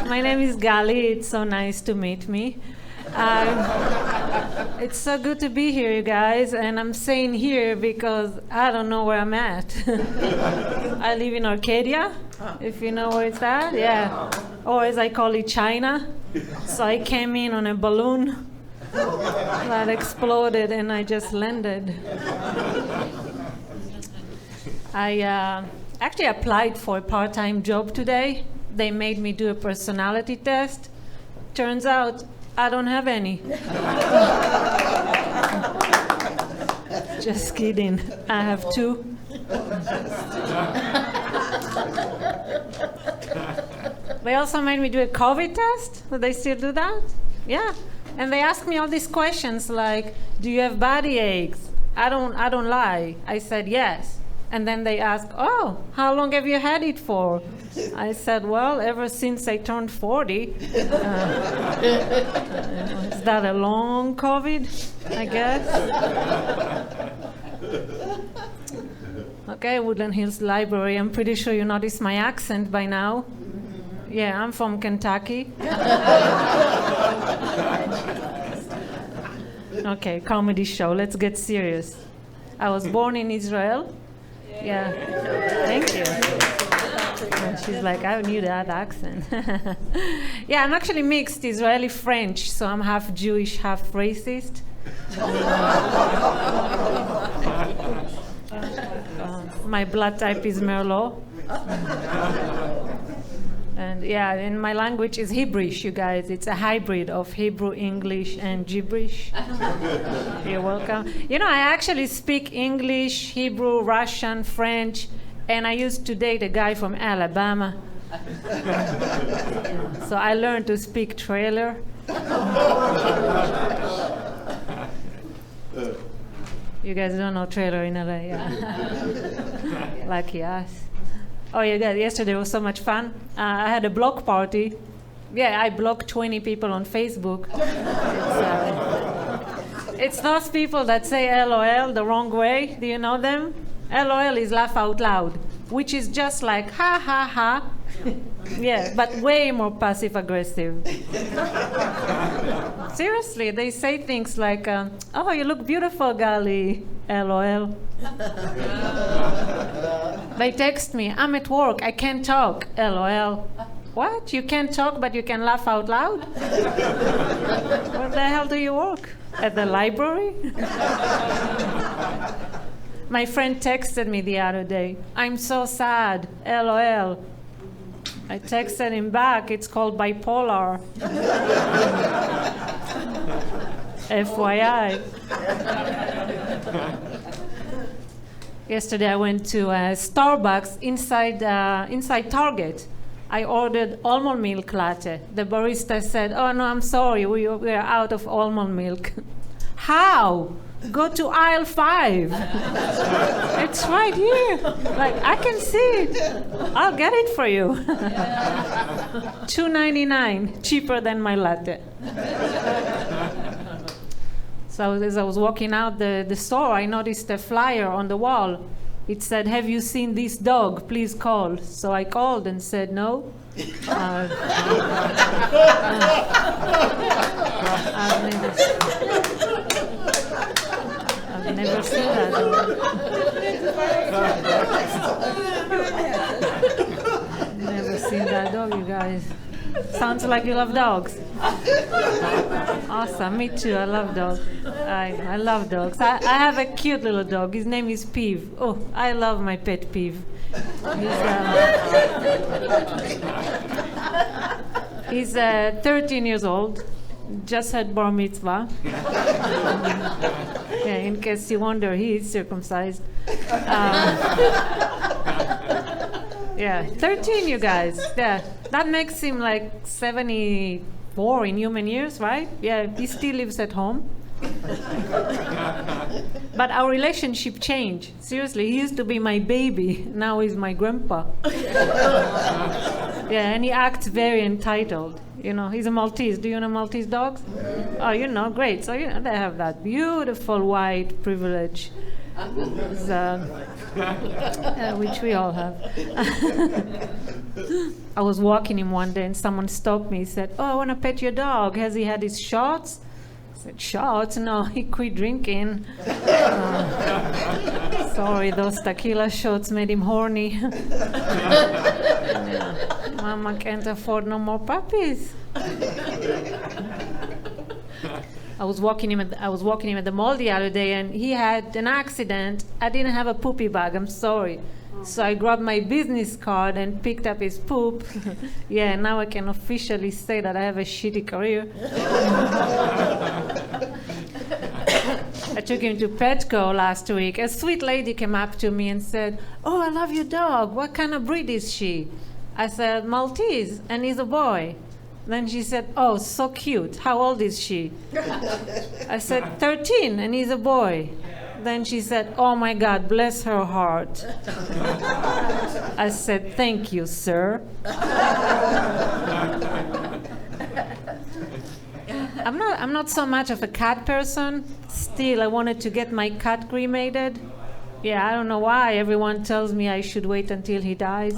My name is Gali. It's so nice to meet me. It's so good to be here, you guys. And I'm saying here because I don't know where I'm at. I live in Arcadia, if you know where it's at. Yeah. Or as I call it, China. So I came in on a balloon that exploded and I just landed. I actually applied for a part-time job today. They made me do a personality test. Turns out I don't have any. Just kidding. I have 2. They also made me do a COVID test. Do they still do that? Yeah. And they asked me all these questions like, do you have body aches? I don't lie. I said yes. And then they asked, oh, how long have you had it for? I said, well, ever since I turned 40. Is that a long COVID, I guess? Okay, Woodland Hills Library. I'm pretty sure you noticed my accent by now. Yeah, I'm from Kentucky. Okay, comedy show. Let's get serious. I was born in Israel. Yeah, thank you. And she's like, I knew that accent. Yeah, I'm actually mixed Israeli-French, so I'm half Jewish, half racist. My blood type is Merlot. And yeah, and my language is Hebrewish, you guys. It's a hybrid of Hebrew, English, and gibberish. You're welcome. You know, I actually speak English, Hebrew, Russian, French, and I used to date a guy from Alabama. So I learned to speak trailer. You guys don't know trailer in LA, yeah. Lucky us. Oh, yeah, guys, yesterday was so much fun. I had a block party. Yeah, I blocked 20 people on Facebook. It's those people that say LOL the wrong way. Do you know them? LOL is laugh out loud, which is just like ha, ha, ha. Yeah, but way more passive-aggressive. Seriously, they say things like, oh, you look beautiful, Gali, LOL. They text me, I'm at work, I can't talk, LOL. What? You can't talk, but you can laugh out loud? Where the hell do you work? At the library? My friend texted me the other day, I'm so sad, LOL. I texted him back, it's called bipolar. FYI. Yesterday I went to Starbucks inside Target. I ordered almond milk latte. The barista said, oh no, I'm sorry, we are out of almond milk. How? Go to aisle 5. It's right here. Like, I can see it. I'll get it for you. $2.99, cheaper than my latte. So as I was walking out the store, I noticed a flyer on the wall. It said, have you seen this dog? Please call. So I called and said, no. I've never seen that. Never seen that dog, you guys. Sounds like you love dogs. Awesome, me too. I love dogs. I love dogs. I have a cute little dog. His name is Peeve. Oh, I love my pet Peeve. He's 13 years old. Just had bar mitzvah. Yeah, in case you wonder, he is circumcised. Yeah, 13, you guys. Yeah, that makes him like 74 in human years, right? Yeah, he still lives at home. But our relationship changed. Seriously, he used to be my baby. Now he's my grandpa. Yeah, and he acts very entitled. You know, he's a Maltese. Do you know Maltese dogs? Oh, you know, great. So, you know, they have that beautiful white privilege. Which we all have. I was walking him one day and someone stopped me. He said, "Oh, I want to pet your dog. Has he had his shots?" I said, "Shots? No, he quit drinking." Sorry, those tequila shots made him horny. Mama can't afford no more puppies. I was walking him at the mall the other day, and he had an accident. I didn't have a poopy bag. I'm sorry. So I grabbed my business card and picked up his poop. Yeah, now I can officially say that I have a shitty career. I took him to Petco last week. A sweet lady came up to me and said, "Oh, I love your dog. What kind of breed is she?" I said, "Maltese, and he's a boy." Then she said, "Oh, so cute. How old is she?" I said, 13, and he's a boy. Then she said, "Oh my God, bless her heart." I said, "Thank you, sir." I'm not so much of a cat person. Still, I wanted to get my cat cremated. Yeah, I don't know why. Everyone tells me I should wait until he dies.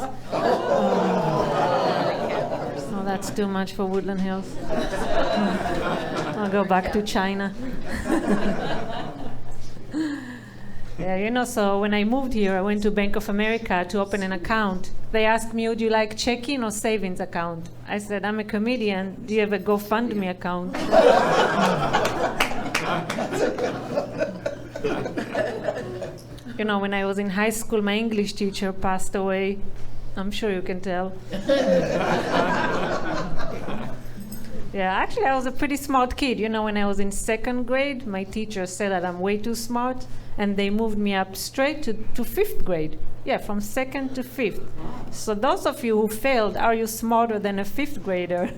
Oh, that's too much for Woodland Hills. I'll go back to China. Yeah, you know, so when I moved here, I went to Bank of America to open an account. They asked me, "Would you like checking or savings account?" I said, "I'm a comedian. Do you have a GoFundMe account?" You know, when I was in high school, my English teacher passed away. I'm sure you can tell. Yeah, actually, I was a pretty smart kid. You know, when I was in second grade, my teacher said that I'm way too smart, and they moved me up straight to fifth grade. Yeah, from second to fifth. So those of you who failed, are you smarter than a fifth grader?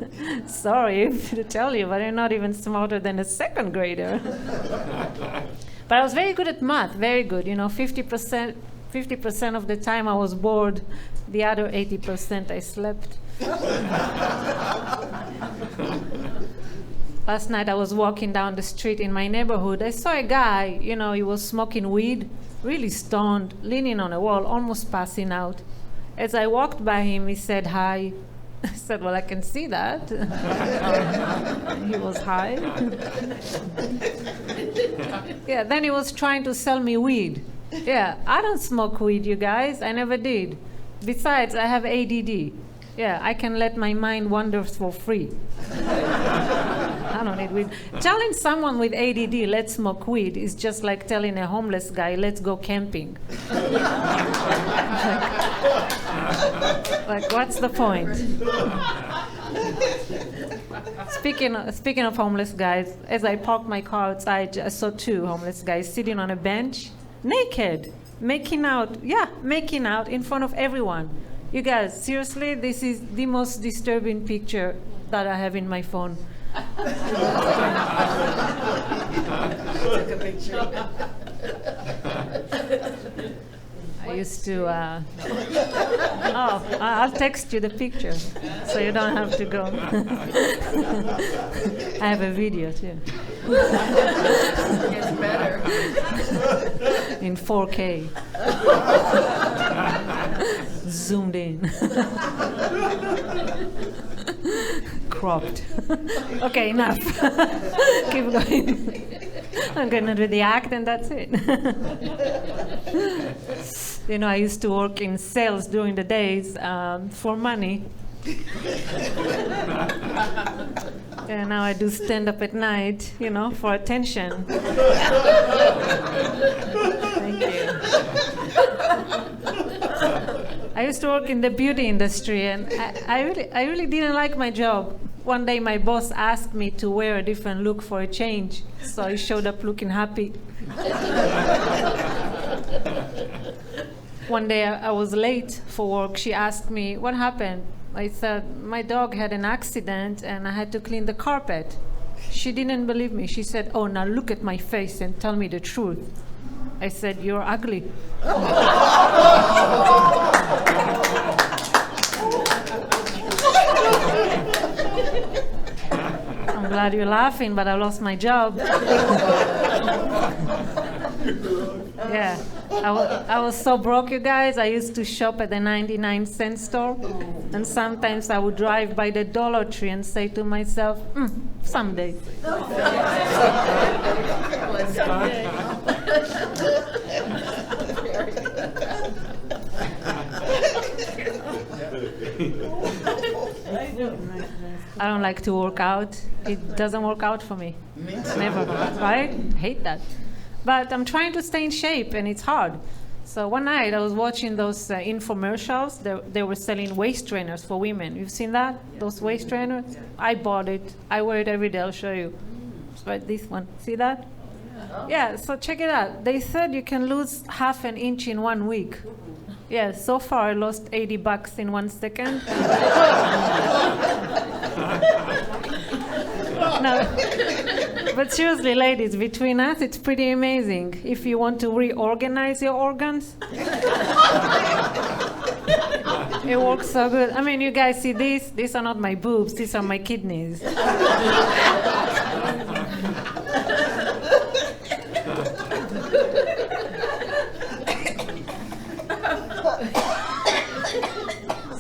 Sorry to tell you, but you're not even smarter than a second grader. But I was very good at math, very good. You know, 50% of the time I was bored. The other 80% I slept. Last night I was walking down the street in my neighborhood. I saw a guy, you know, he was smoking weed, really stoned, leaning on a wall, almost passing out. As I walked by him, he said hi. I said, "Well, I can see that." He was high. Yeah, then he was trying to sell me weed. Yeah, I don't smoke weed, you guys. I never did. Besides, I have ADD. Yeah, I can let my mind wander for free. I don't need weed. Telling someone with ADD, "Let's smoke weed," is just like telling a homeless guy, "Let's go camping." Like, what's the point? Speaking of homeless guys, as I parked my car outside, I saw two homeless guys sitting on a bench, naked, making out in front of everyone. You guys, seriously, this is the most disturbing picture that I have in my phone. Took a picture. I used to, I'll text you the picture, so you don't have to go. I have a video too. It's better. In 4K. Zoomed in. cropped. Okay, enough. Keep going. I'm gonna do the act and that's it. You know, I used to work in sales during the days for money. And now I do stand up at night, you know, for attention. Thank you. I used to work in the beauty industry, and I really didn't like my job. One day my boss asked me to wear a different look for a change, so I showed up looking happy. One day I was late for work. She asked me, what happened? I said, my dog had an accident and I had to clean the carpet. She didn't believe me. She said, oh, now look at my face and tell me the truth. I said, you're ugly. I'm glad you're laughing, but I lost my job. Yeah, I was so broke, you guys. I used to shop at the 99-cent store, and sometimes I would drive by the Dollar Tree and say to myself, someday. I don't like to work out. It doesn't work out for me. Never, right? Hate that. But I'm trying to stay in shape, and it's hard. So one night I was watching those infomercials. They were selling waist trainers for women. You've seen that? Those waist trainers? I bought it. I wear it every day. I'll show you. It's right, this one. See that? Yeah, so check it out. They said you can lose half an inch in 1 week. Yeah, so far I lost $80 in 1 second. No, but seriously, ladies, between us, it's pretty amazing. If you want to reorganize your organs, it works so good. I mean, you guys see this? These are not my boobs. These are my kidneys.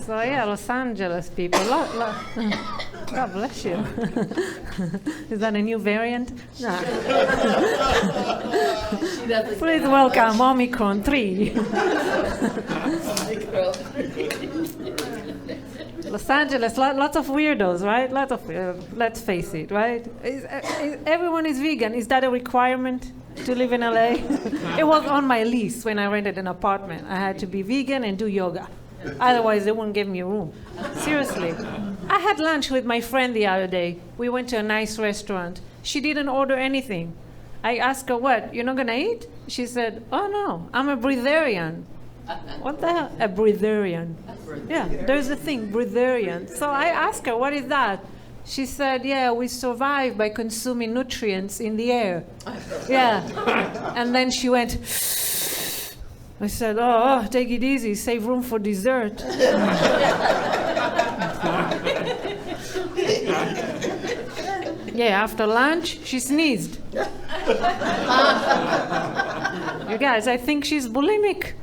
So yeah, Los Angeles people. God bless you. Is that a new variant? No. Please welcome Omicron 3. Los Angeles, lots of weirdos, right? Lots of, let's face it, right? Everyone is vegan. Is that a requirement to live in LA? It was on my lease when I rented an apartment. I had to be vegan and do yoga. Otherwise, they wouldn't give me room. Seriously. I had lunch with my friend the other day. We went to a nice restaurant. She didn't order anything. I asked her, what, you're not going to eat? She said, oh, no, I'm a breatharian. What the hell? A breatharian. Yeah, there's a thing, breatharian. So I asked her, what is that? She said, yeah, we survive by consuming nutrients in the air. Yeah. And then she went... I said, oh, take it easy, save room for dessert. Yeah, after lunch, she sneezed. You guys, I think she's bulimic.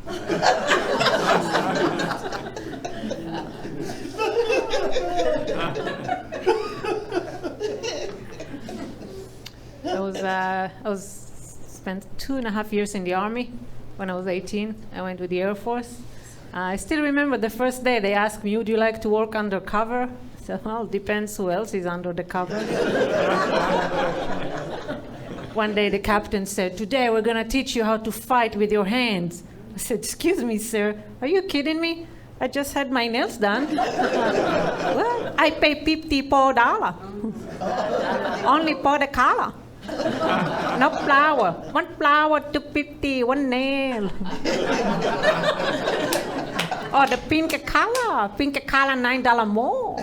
I spent 2.5 years in the Army. When I was 18, I went with the Air Force. I still remember the first day they asked me, would you like to work undercover? I said, well, depends who else is under the cover. One day the captain said, today we're going to teach you how to fight with your hands. I said, excuse me, sir, are you kidding me? I just had my nails done. Well, I pay $54. Only for the color. No flower. 1 flower, 250, 1 nail. Oh, the pink color, $9 more.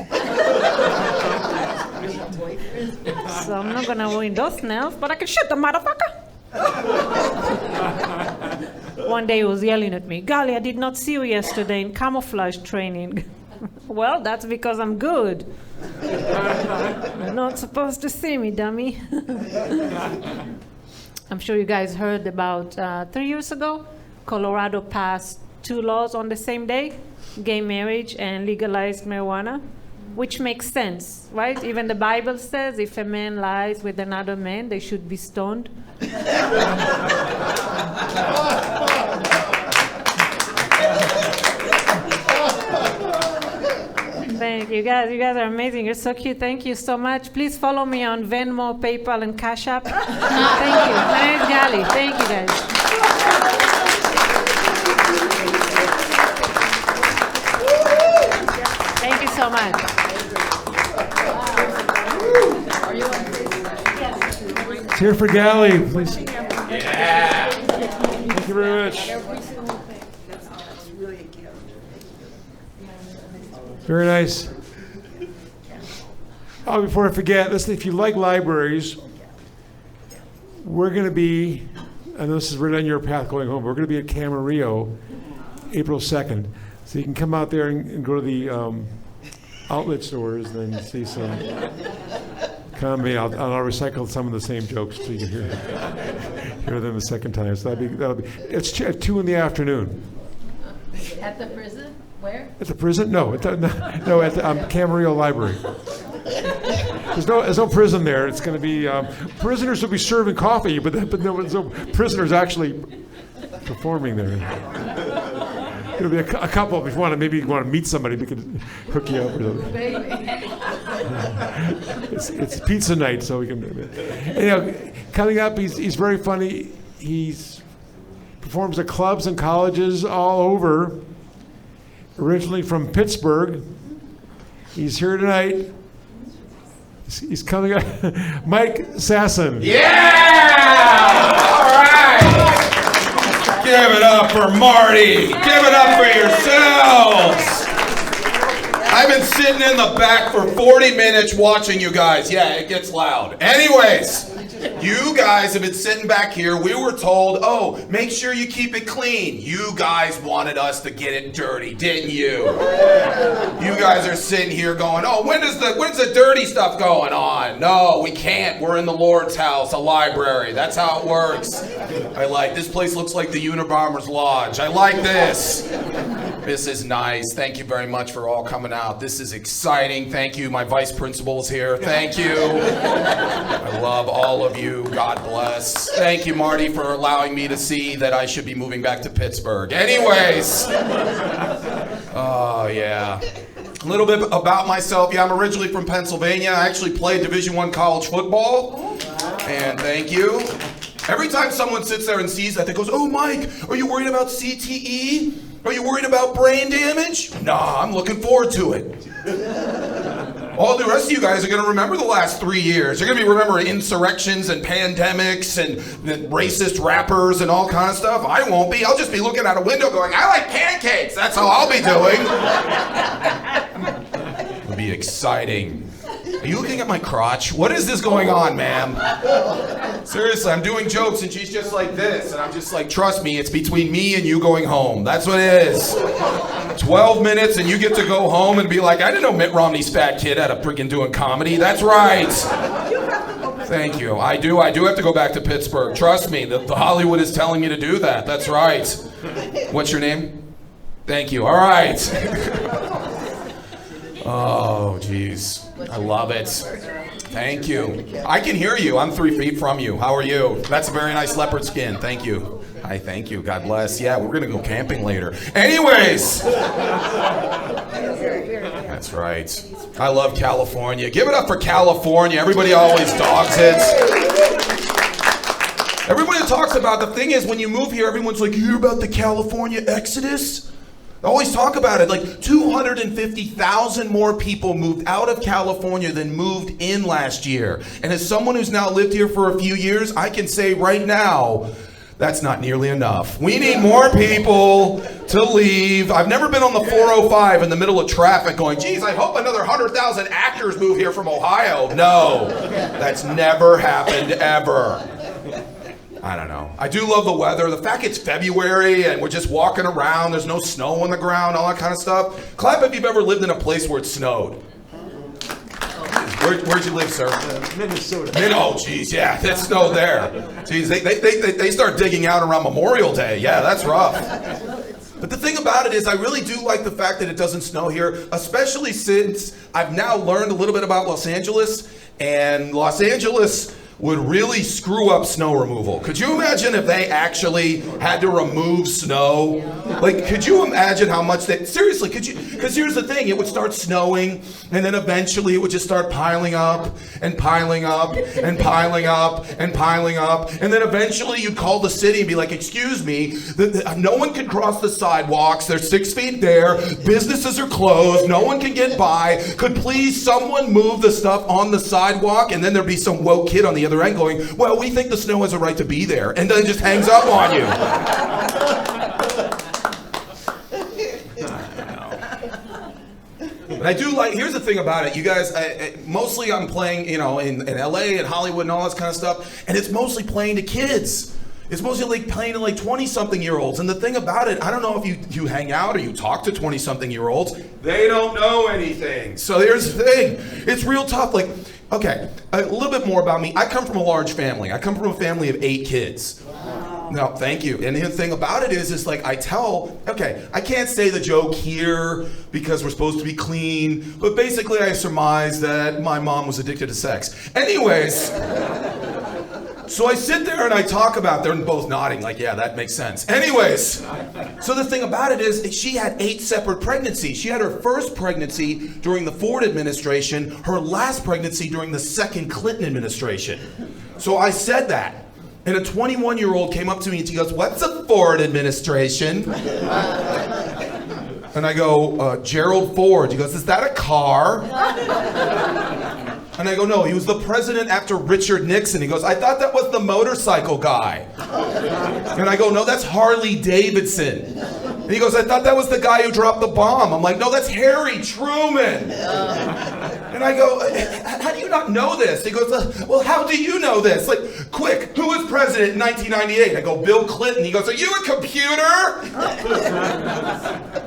So I'm not gonna ruin those nails, but I can shoot the motherfucker. One day he was yelling at me, golly, I did not see you yesterday in camouflage training. Well, that's because I'm good. You're not supposed to see me, dummy. I'm sure you guys heard about 3 years ago, Colorado passed 2 laws on the same day, gay marriage and legalized marijuana. which makes sense, right? Even the Bible says if a man lies with another man, they should be stoned. Thank you guys. You guys are amazing. You're so cute. Thank you so much. Please follow me on Venmo, PayPal, and Cash App. Thank you. My name is Gali. Thank you guys. Thank you so much. Let's hear for Gally, please. Yeah. Thank you very much. Very nice. Oh, before I forget, listen, if you like libraries, we're going to be, I know this is right on your path going home, we're going to be at Camarillo April 2nd. So you can come out there and go to the outlet stores and then see some comedy. I'll recycle some of the same jokes so you can hear them the second time. So that'll be. It's at 2 in the afternoon. At the prison? Where? At the prison? No, at the Camarillo Library. There's no prison there. It's going to be prisoners will be serving coffee, but there's no prisoners actually performing there. It'll be a couple. If you want to, maybe you want to meet somebody, we could hook you up. Or it's pizza night, so we can. Coming up, he's very funny. He's performs at clubs and colleges all over. Originally from Pittsburgh, he's here tonight. He's coming up. Mike Sasson. Yeah! All right! Give it up for Marty. Give it up for yourselves. I've been sitting in the back for 40 minutes watching you guys. Yeah, it gets loud. Anyways, you guys have been sitting back here. We were told, oh, make sure you keep it clean. You guys wanted us to get it dirty, didn't you? You guys are sitting here going, oh, when's the dirty stuff going on? No, we can't. We're in the Lord's house, a library. That's how it works. I like this place. Looks like the Unabomber's Lodge. I like this. This is nice. Thank you very much for all coming out. This is exciting. Thank you. My vice principal is here. Thank you. I love all of you. God bless. Thank you, Marty, for allowing me to see that I should be moving back to Pittsburgh. Anyways. Oh, yeah. A little bit about myself. Yeah, I'm originally from Pennsylvania. I actually played Division I college football. And thank you. Every time someone sits there and sees that, they goes, oh, Mike, are you worried about CTE? Are you worried about brain damage? Nah, I'm looking forward to it. All the rest of you guys are going to remember the last 3 years. You're going to be remembering insurrections and pandemics and racist rappers and all kind of stuff. I won't be. I'll just be looking out a window going, I like pancakes. That's how I'll be doing. It'll be exciting. Are you looking at my crotch? What is this going on, ma'am? Seriously, I'm doing jokes and she's just like this. And I'm just like, trust me, it's between me and you going home. That's what it is. 12 minutes and you get to go home and be like, I didn't know Mitt Romney's fat kid had a freaking doing comedy. That's right. Thank you. I do have to go back to Pittsburgh. Trust me, the Hollywood is telling me to do that. That's right. What's your name? Thank you. All right. Oh, geez. I love it. Thank you. I can hear you. I'm 3 feet from you. How are you? That's a very nice leopard skin. Thank you. Hi, thank you. God bless. Yeah, we're going to go camping later. Anyways. That's right. I love California. Give it up for California. Everybody always dogs it. Everybody talks about, the thing is, when you move here, everyone's like, you hear about the California exodus? I always talk about it, like 250,000 more people moved out of California than moved in last year. And as someone who's now lived here for a few years, I can say right now, that's not nearly enough. We need more people to leave. I've never been on the 405 in the middle of traffic going, geez, I hope another 100,000 actors move here from Ohio. No, that's never happened ever. I don't know. I do love the weather. The fact it's February and we're just walking around, there's no snow on the ground, all that kind of stuff. Clap if you've ever lived in a place where it snowed. Where'd you live, sir? Minnesota. Oh, geez, yeah, it snowed there. Geez, they start digging out around Memorial Day. Yeah, that's rough. But the thing about it is I really do like the fact that it doesn't snow here, especially since I've now learned a little bit about Los Angeles, and Los Angeles would really screw up snow removal. Could you imagine if they actually had to remove snow? Like, could you imagine how much they, seriously, could you, because here's the thing, it would start snowing, and then eventually it would just start piling up, and piling up, and piling up, and piling up, and then eventually you'd call the city and be like, excuse me, no one can cross the sidewalks, they're 6 feet there, businesses are closed, no one can get by, could please someone move the stuff on the sidewalk? And then there'd be some woke kid on the other end going, well, we think the snow has a right to be there, and then just hangs up on you. But I do like, here's the thing about it, you guys, mostly I'm playing, in LA and Hollywood and all this kind of stuff, and it's mostly playing to kids. It's mostly like playing to like 20-something-year-olds. And the thing about it, I don't know if you hang out or you talk to 20-something-year-olds, they don't know anything. So here's the thing, it's real tough. Like, okay, a little bit more about me. I come from a large family. I come from a family of 8 kids. No, thank you. And the thing about it is like I can't say the joke here because we're supposed to be clean, but basically I surmise that my mom was addicted to sex. Anyways, so I sit there and I talk about, they're both nodding like, yeah, that makes sense. Anyways, so the thing about it is she had 8 separate pregnancies. She had her first pregnancy during the Ford administration, her last pregnancy during the second Clinton administration. So I said that. And a 21-year-old came up to me and she goes, what's a Ford administration? And I go, Gerald Ford. She goes, is that a car? And I go, no, he was the president after Richard Nixon. He goes, I thought that was the motorcycle guy. And I go, no, that's Harley Davidson. And he goes, I thought that was the guy who dropped the bomb. I'm like, no, that's Harry Truman. And I go, how do you not know this? He goes, well, how do you know this? Like, quick, who was president in 1998? I go, Bill Clinton. He goes, are you a computer?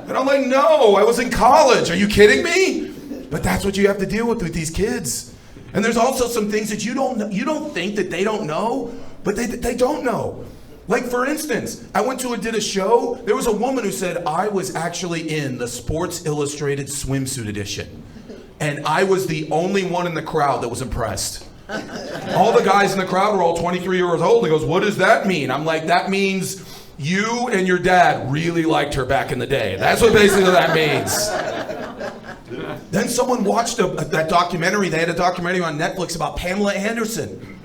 And I'm like, no, I was in college. Are you kidding me? But that's what you have to deal with these kids. And there's also some things that you don't think that they don't know, but they don't know. Like, for instance, I did a show. There was a woman who said, I was actually in the Sports Illustrated swimsuit edition. And I was the only one in the crowd that was impressed. All the guys in the crowd were all 23 years old. He goes, what does that mean? I'm like, that means you and your dad really liked her back in the day. That's what basically that means. Then someone watched that documentary. They had a documentary on Netflix about Pamela Anderson.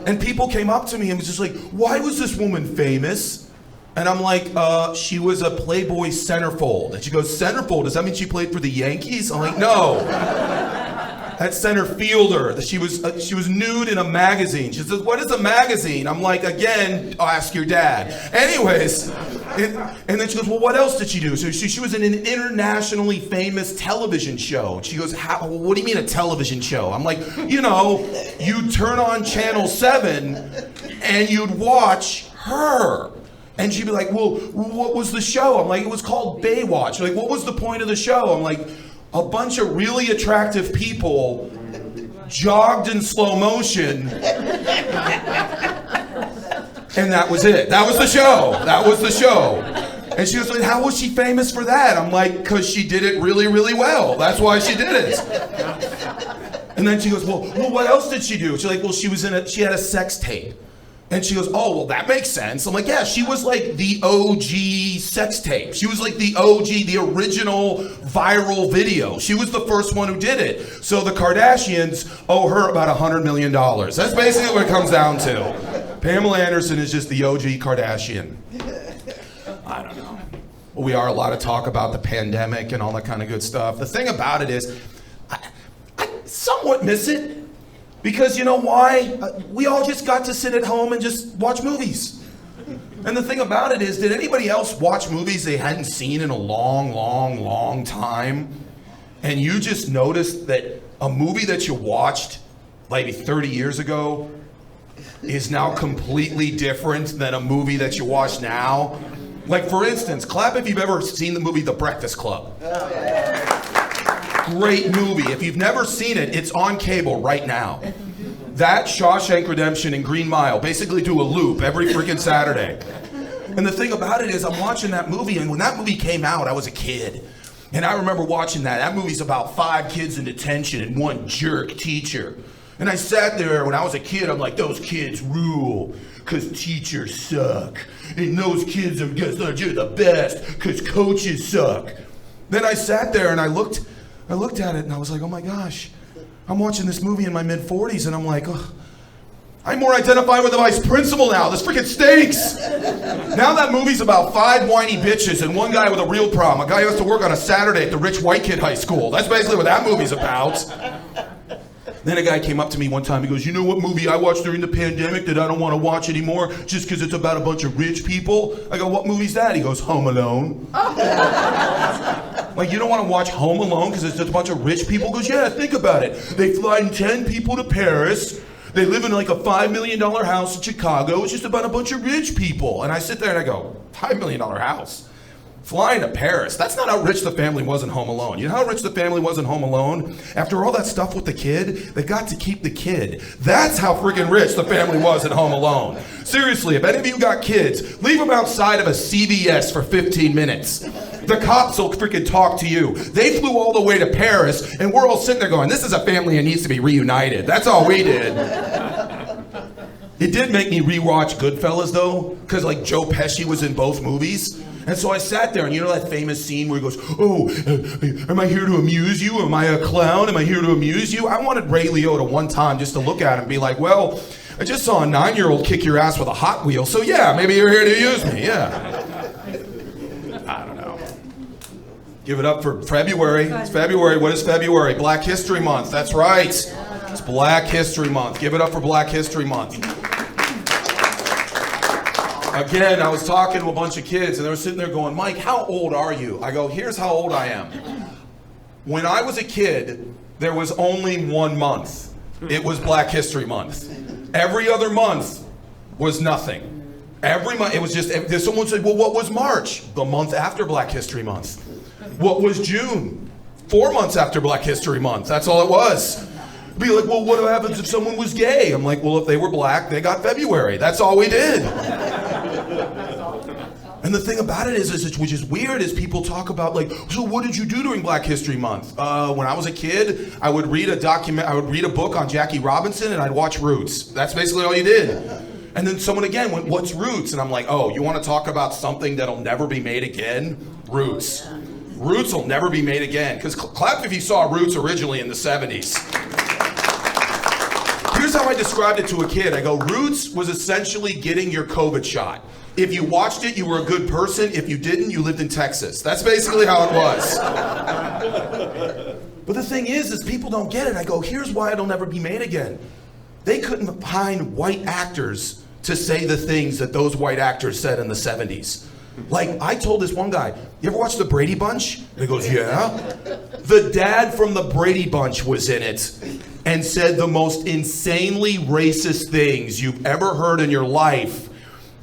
And people came up to me and was just like, why was this woman famous? And I'm like, she was a Playboy centerfold. And she goes, centerfold, does that mean she played for the Yankees? I'm like, no. That's center fielder. She was nude in a magazine. She says, what is a magazine? I'm like, again, ask your dad. Anyways, and then she goes, well, what else did she do? So she was in an internationally famous television show. She goes, what do you mean a television show? I'm like, you'd turn on Channel 7 and you'd watch her. And she'd be like, well, what was the show? I'm like, it was called Baywatch. Like, what was the point of the show? I'm like, a bunch of really attractive people jogged in slow motion. And that was it. That was the show. That was the show. And she was like, how was she famous for that? I'm like, because she did it really, really well. That's why she did it. And then she goes, well, what else did she do? She's like, well, she had a sex tape. And she goes, oh, well, that makes sense. I'm like, yeah, she was like the OG sex tape. She was like the OG, the original viral video. She was the first one who did it. So the Kardashians owe her about $100 million. That's basically what it comes down to. Pamela Anderson is just the OG Kardashian. I don't know. Well, we are a lot of talk about the pandemic and all that kind of good stuff. The thing about it is, I somewhat miss it. Because you know why? We all just got to sit at home and just watch movies. And the thing about it is, did anybody else watch movies they hadn't seen in a long, long, long time? And you just noticed that a movie that you watched maybe 30 years ago is now completely different than a movie that you watch now? Like, for instance, clap if you've ever seen the movie The Breakfast Club. Great movie. If you've never seen it, it's on cable right now. That, Shawshank Redemption, and Green Mile basically do a loop every freaking Saturday. And the thing about it is I'm watching that movie, and when that movie came out, I was a kid. And I remember watching that. That movie's about 5 kids in detention and 1 jerk teacher. And I sat there when I was a kid, I'm like, those kids rule, because teachers suck. And those kids are just the best, because coaches suck. Then I sat there and I looked at it and I was like, oh my gosh, I'm watching this movie in my mid-40s and I'm like, oh, I more identify with the vice principal now. This freaking stinks. Now that movie's about 5 whiny bitches and 1 guy with a real problem. A guy who has to work on a Saturday at the rich white kid high school. That's basically what that movie's about. Then a guy came up to me one time, he goes, you know what movie I watched during the pandemic that I don't want to watch anymore just because it's about a bunch of rich people? I go, what movie's that? He goes, Home Alone. Like, you don't want to watch Home Alone because it's just a bunch of rich people? He goes, yeah, think about it. They fly 10 people to Paris. They live in like a $5 million house in Chicago. It's just about a bunch of rich people. And I sit there and I go, $5 million house? Flying to Paris. That's not how rich the family was in Home Alone. You know how rich the family was in Home Alone? After all that stuff with the kid, they got to keep the kid. That's how freaking rich the family was in Home Alone. Seriously, if any of you got kids, leave them outside of a CVS for 15 minutes. The cops will freaking talk to you. They flew all the way to Paris, and we're all sitting there going, this is a family that needs to be reunited. That's all we did. It did make me rewatch Goodfellas, though, because like Joe Pesci was in both movies. And so I sat there, and you know that famous scene where he goes, oh, am I here to amuse you? Am I a clown? Am I here to amuse you? I wanted Ray Liotta one time just to look at him and be like, well, I just saw a 9-year-old kick your ass with a Hot Wheel, so yeah, maybe you're here to use me, yeah. I don't know. Give it up for February. It's February. What is February? Black History Month. That's right. It's Black History Month. Give it up for Black History Month. Again, I was talking to a bunch of kids and they were sitting there going, Mike, how old are you? I go, here's how old I am. When I was a kid, there was only 1 month. It was Black History Month. Every other month was nothing. Every month, it was just, someone said, well, what was March? The month after Black History Month. What was June? 4 months after Black History Month. That's all it was. Be like, well, what happens if someone was gay? I'm like, well, if they were black, they got February. That's all we did. And the thing about it is, which is weird, is people talk about like, so what did you do during Black History Month? When I was a kid, I would read a book on Jackie Robinson and I'd watch Roots. That's basically all you did. And then someone again went, what's Roots? And I'm like, oh, you want to talk about something that'll never be made again? Roots. Roots will never be made again. Because clap if you saw Roots originally in the 70s. Here's how I described it to a kid. I go, Roots was essentially getting your COVID shot. If you watched it, you were a good person. If you didn't, you lived in Texas. That's basically how it was. But the thing is people don't get it. I go, here's why it'll never be made again. They couldn't find white actors to say the things that those white actors said in the 70s. Like, I told this one guy, you ever watch The Brady Bunch? And he goes, yeah. The dad from The Brady Bunch was in it and said the most insanely racist things you've ever heard in your life.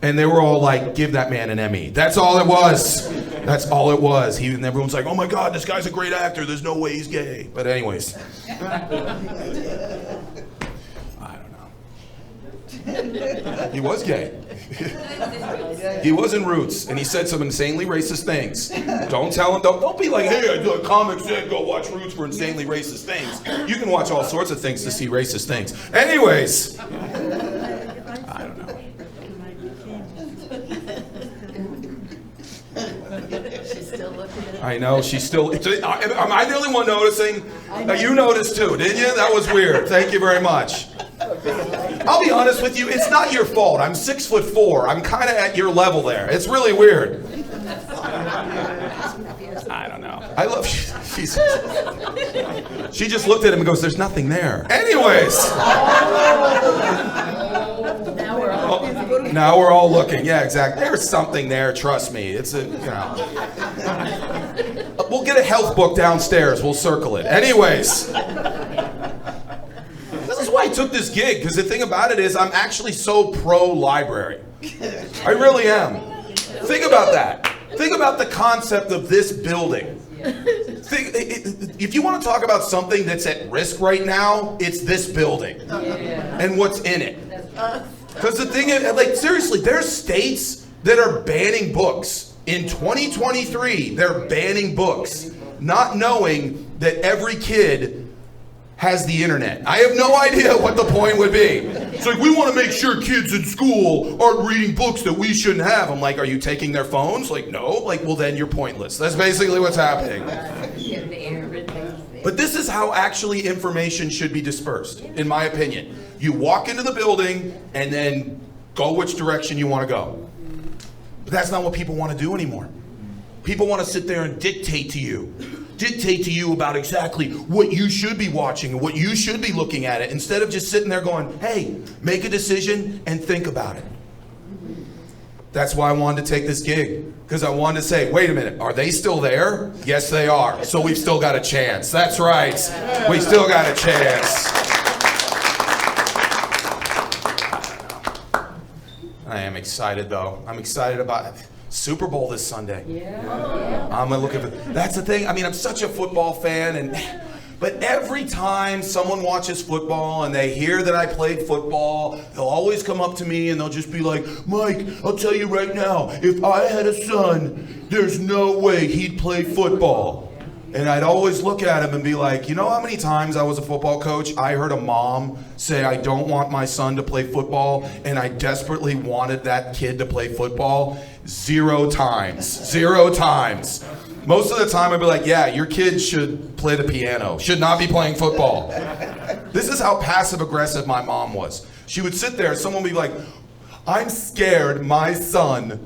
And they were all like, give that man an Emmy. That's all it was. That's all it was. And everyone's like, oh my God, this guy's a great actor. There's no way he's gay. But anyways. I don't know. He was gay. He was in Roots, and he said some insanely racist things. Don't tell him, don't be like, hey, I do a comic said go watch Roots for insanely racist things. You can watch all sorts of things to see racist things. Anyways. I don't know. She's still looking at it. I know, she's still, am I the only one noticing? You noticed too, didn't you? That was weird. Thank you very much. I'll be honest with you, it's not your fault. I'm 6'4". I'm kind of at your level there. It's really weird. I don't know. I love, she just looked at him and goes, there's nothing there. Anyways. Now we're all looking. Yeah, exactly. There's something there, trust me. It's a, you know. We'll get a health book downstairs. We'll circle it. Anyways. This is why I took this gig, because the thing about it is I'm actually so pro-library. I really am. Think about that. Think about the concept of this building. If you want to talk about something that's at risk right now, it's this building and what's in it. Because the thing is, like, seriously, there's states that are banning books. In 2023, they're banning books, not knowing that every kid has the internet. I have no idea what the point would be. It's like, we want to make sure kids in school aren't reading books that we shouldn't have. I'm like, are you taking their phones? Like, no. Like, well, then you're pointless. That's basically what's happening. But this is how actually information should be dispersed, in my opinion. You walk into the building and then go which direction you want to go. But that's not what people want to do anymore. People want to sit there and dictate to you about exactly what you should be watching and what you should be looking at it, instead of just sitting there going, hey, make a decision and think about it. That's why I wanted to take this gig, because I wanted to say, wait a minute, are they still there? Yes, they are. So we've still got a chance. That's right. We still got a chance. I am excited, though. I'm excited about Super Bowl this Sunday. I'm looking for. That's the thing. I mean, I'm such a football fan, but every time someone watches football and they hear that I played football, they'll always come up to me and they'll just be like, Mike, I'll tell you right now, if I had a son, there's no way he'd play football. And I'd always look at him and be like, you know how many times I was a football coach, I heard a mom say, I don't want my son to play football, and I desperately wanted that kid to play football? 0 times. 0 times. Most of the time I'd be like, yeah, your kid should play the piano, should not be playing football. This is how passive aggressive my mom was. She would sit there, someone would be like, I'm scared my son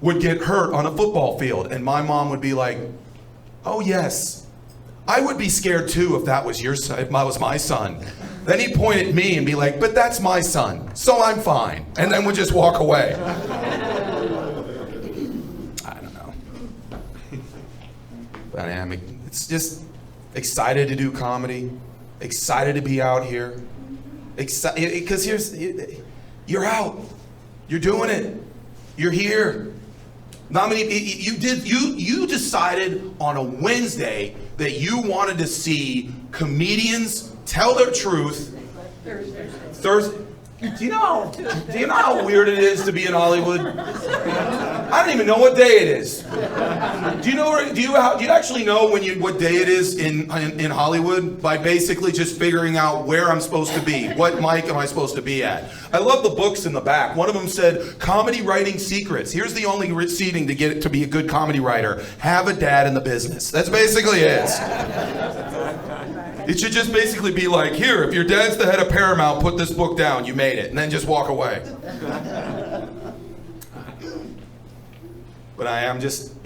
would get hurt on a football field. And my mom would be like, oh yes, I would be scared too if that was your son, if that was my son. Then he'd point at me and be like, but that's my son, so I'm fine. And then would just walk away. I don't know. But it's just excited to do comedy, excited to be out here. Because you're out, you're doing it, you're here. Not many. You decided on a Wednesday that you wanted to see comedians tell their truth. Thursday. Do you know how weird it is to be in Hollywood? I don't even know what day it is. Do you actually know what day it is in Hollywood? By basically just figuring out where I'm supposed to be. What mic am I supposed to be at? I love the books in the back. One of them said, comedy writing secrets. Here's the only seating to get it to be a good comedy writer. Have a dad in the business. That's basically it. It should just basically be like, here, if your dad's the head of Paramount, put this book down, you made it, and then just walk away. But I just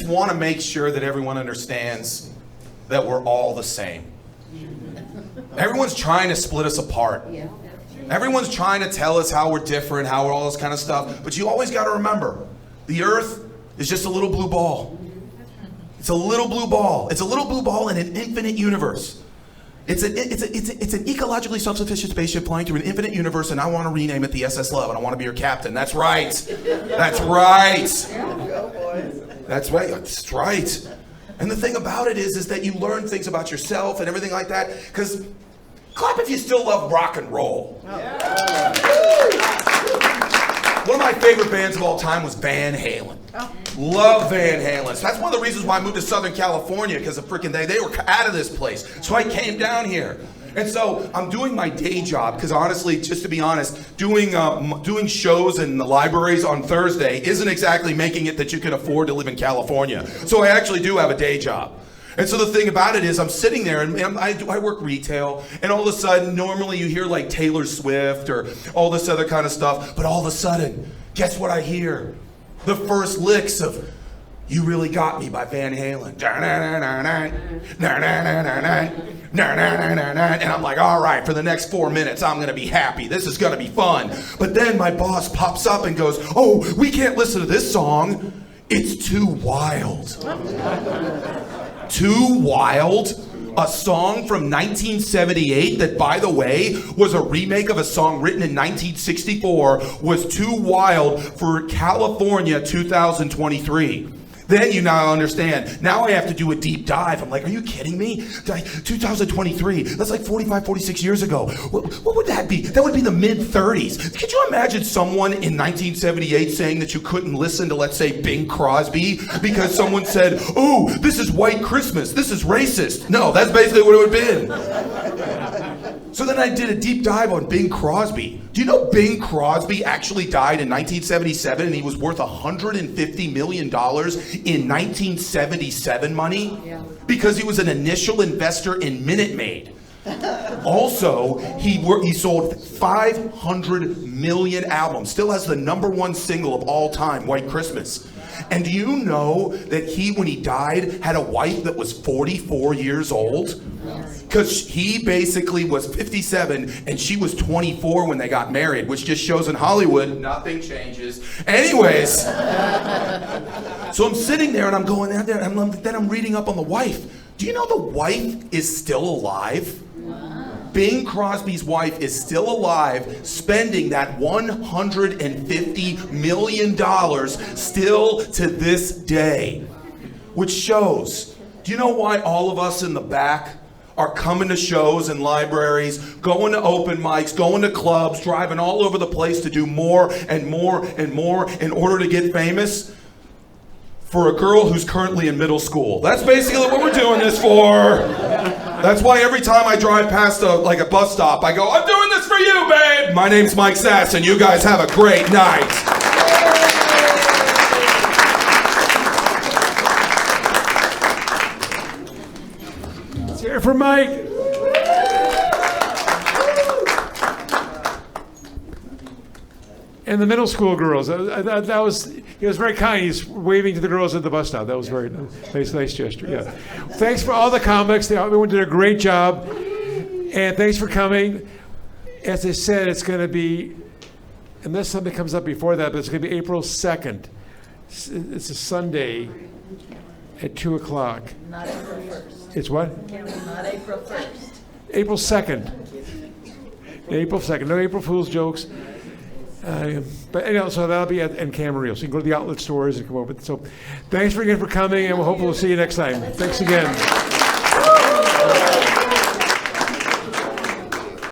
want to make sure that everyone understands that we're all the same. Everyone's trying to split us apart. Everyone's trying to tell us how we're different, how we're all this kind of stuff, but you always got to remember, the earth is just a little blue ball. It's a little blue ball. It's a little blue ball in an infinite universe. It's an ecologically self-sufficient spaceship flying through an infinite universe, and I want to rename it the SS Love, and I want to be your captain. That's right. That's right. That's right. That's right. And the thing about it is that you learn things about yourself and everything like that. Because clap if you still love rock and roll. One of my favorite bands of all time was Van Halen. Love Van Halen. So that's one of the reasons why I moved to Southern California, because of freaking they were out of this place. So I came down here. And so I'm doing my day job, because honestly, just to be honest, doing shows in the libraries on Thursday isn't exactly making it that you can afford to live in California. So I actually do have a day job. And so the thing about it is, I'm sitting there, and I work retail, and all of a sudden, normally you hear like Taylor Swift or all this other kind of stuff, but all of a sudden, guess what I hear? The first licks of You Really Got Me by Van Halen. And I'm like, all right, for the next 4 minutes, I'm going to be happy. This is going to be fun. But then my boss pops up and goes, oh, we can't listen to this song. It's too wild. Too Wild? A song from 1978 that, by the way, was a remake of a song written in 1964, was too wild for California 2023. Then you now understand. Now I have to do a deep dive. I'm like, are you kidding me? 2023, that's like 45, 46 years ago. What would that be? That would be the mid-30s. Could you imagine someone in 1978 saying that you couldn't listen to, let's say, Bing Crosby because someone said, "Ooh, this is white Christmas, this is racist"? No, that's basically what it would have been. So then I did a deep dive on Bing Crosby. Do you know Bing Crosby actually died in 1977 and he was worth $150 million in 1977 money? Yeah. Because he was an initial investor in Minute Maid. Also, he sold 500 million albums. Still has the #1 single of all time, White Christmas. And do you know that he, when he died, had a wife that was 44 years old? Because he basically was 57 and she was 24 when they got married, which just shows in Hollywood, nothing changes. Anyways, so I'm sitting there and I'm going out there and then I'm reading up on the wife. Do you know the wife is still alive? Bing Crosby's wife is still alive, spending that $150 million still to this day. Which shows, do you know why all of us in the back are coming to shows and libraries, going to open mics, going to clubs, driving all over the place to do more and more and more in order to get famous? For a girl who's currently in middle school. That's basically what we're doing this for. That's why every time I drive past a bus stop, I go, "I'm doing this for you, babe." My name's Mike Sass, and you guys have a great night. Let's hear it for Mike. And the middle school girls, that was, he was very kind. He's waving to the girls at the bus stop. That was very nice gesture, yeah. Thanks for all the comics. Everyone did a great job. And thanks for coming. As I said, it's going to be, unless something comes up before that, but it's going to be April 2nd. It's a Sunday at 2 o'clock. Not April 1st. It's what? Not April 1st. April 2nd. April 2nd. No April Fool's jokes. But anyhow, so that'll be in Camarillo. So you can go to the outlet stores and come over. So thanks again for coming, and we hope we'll see you next time. Thanks again.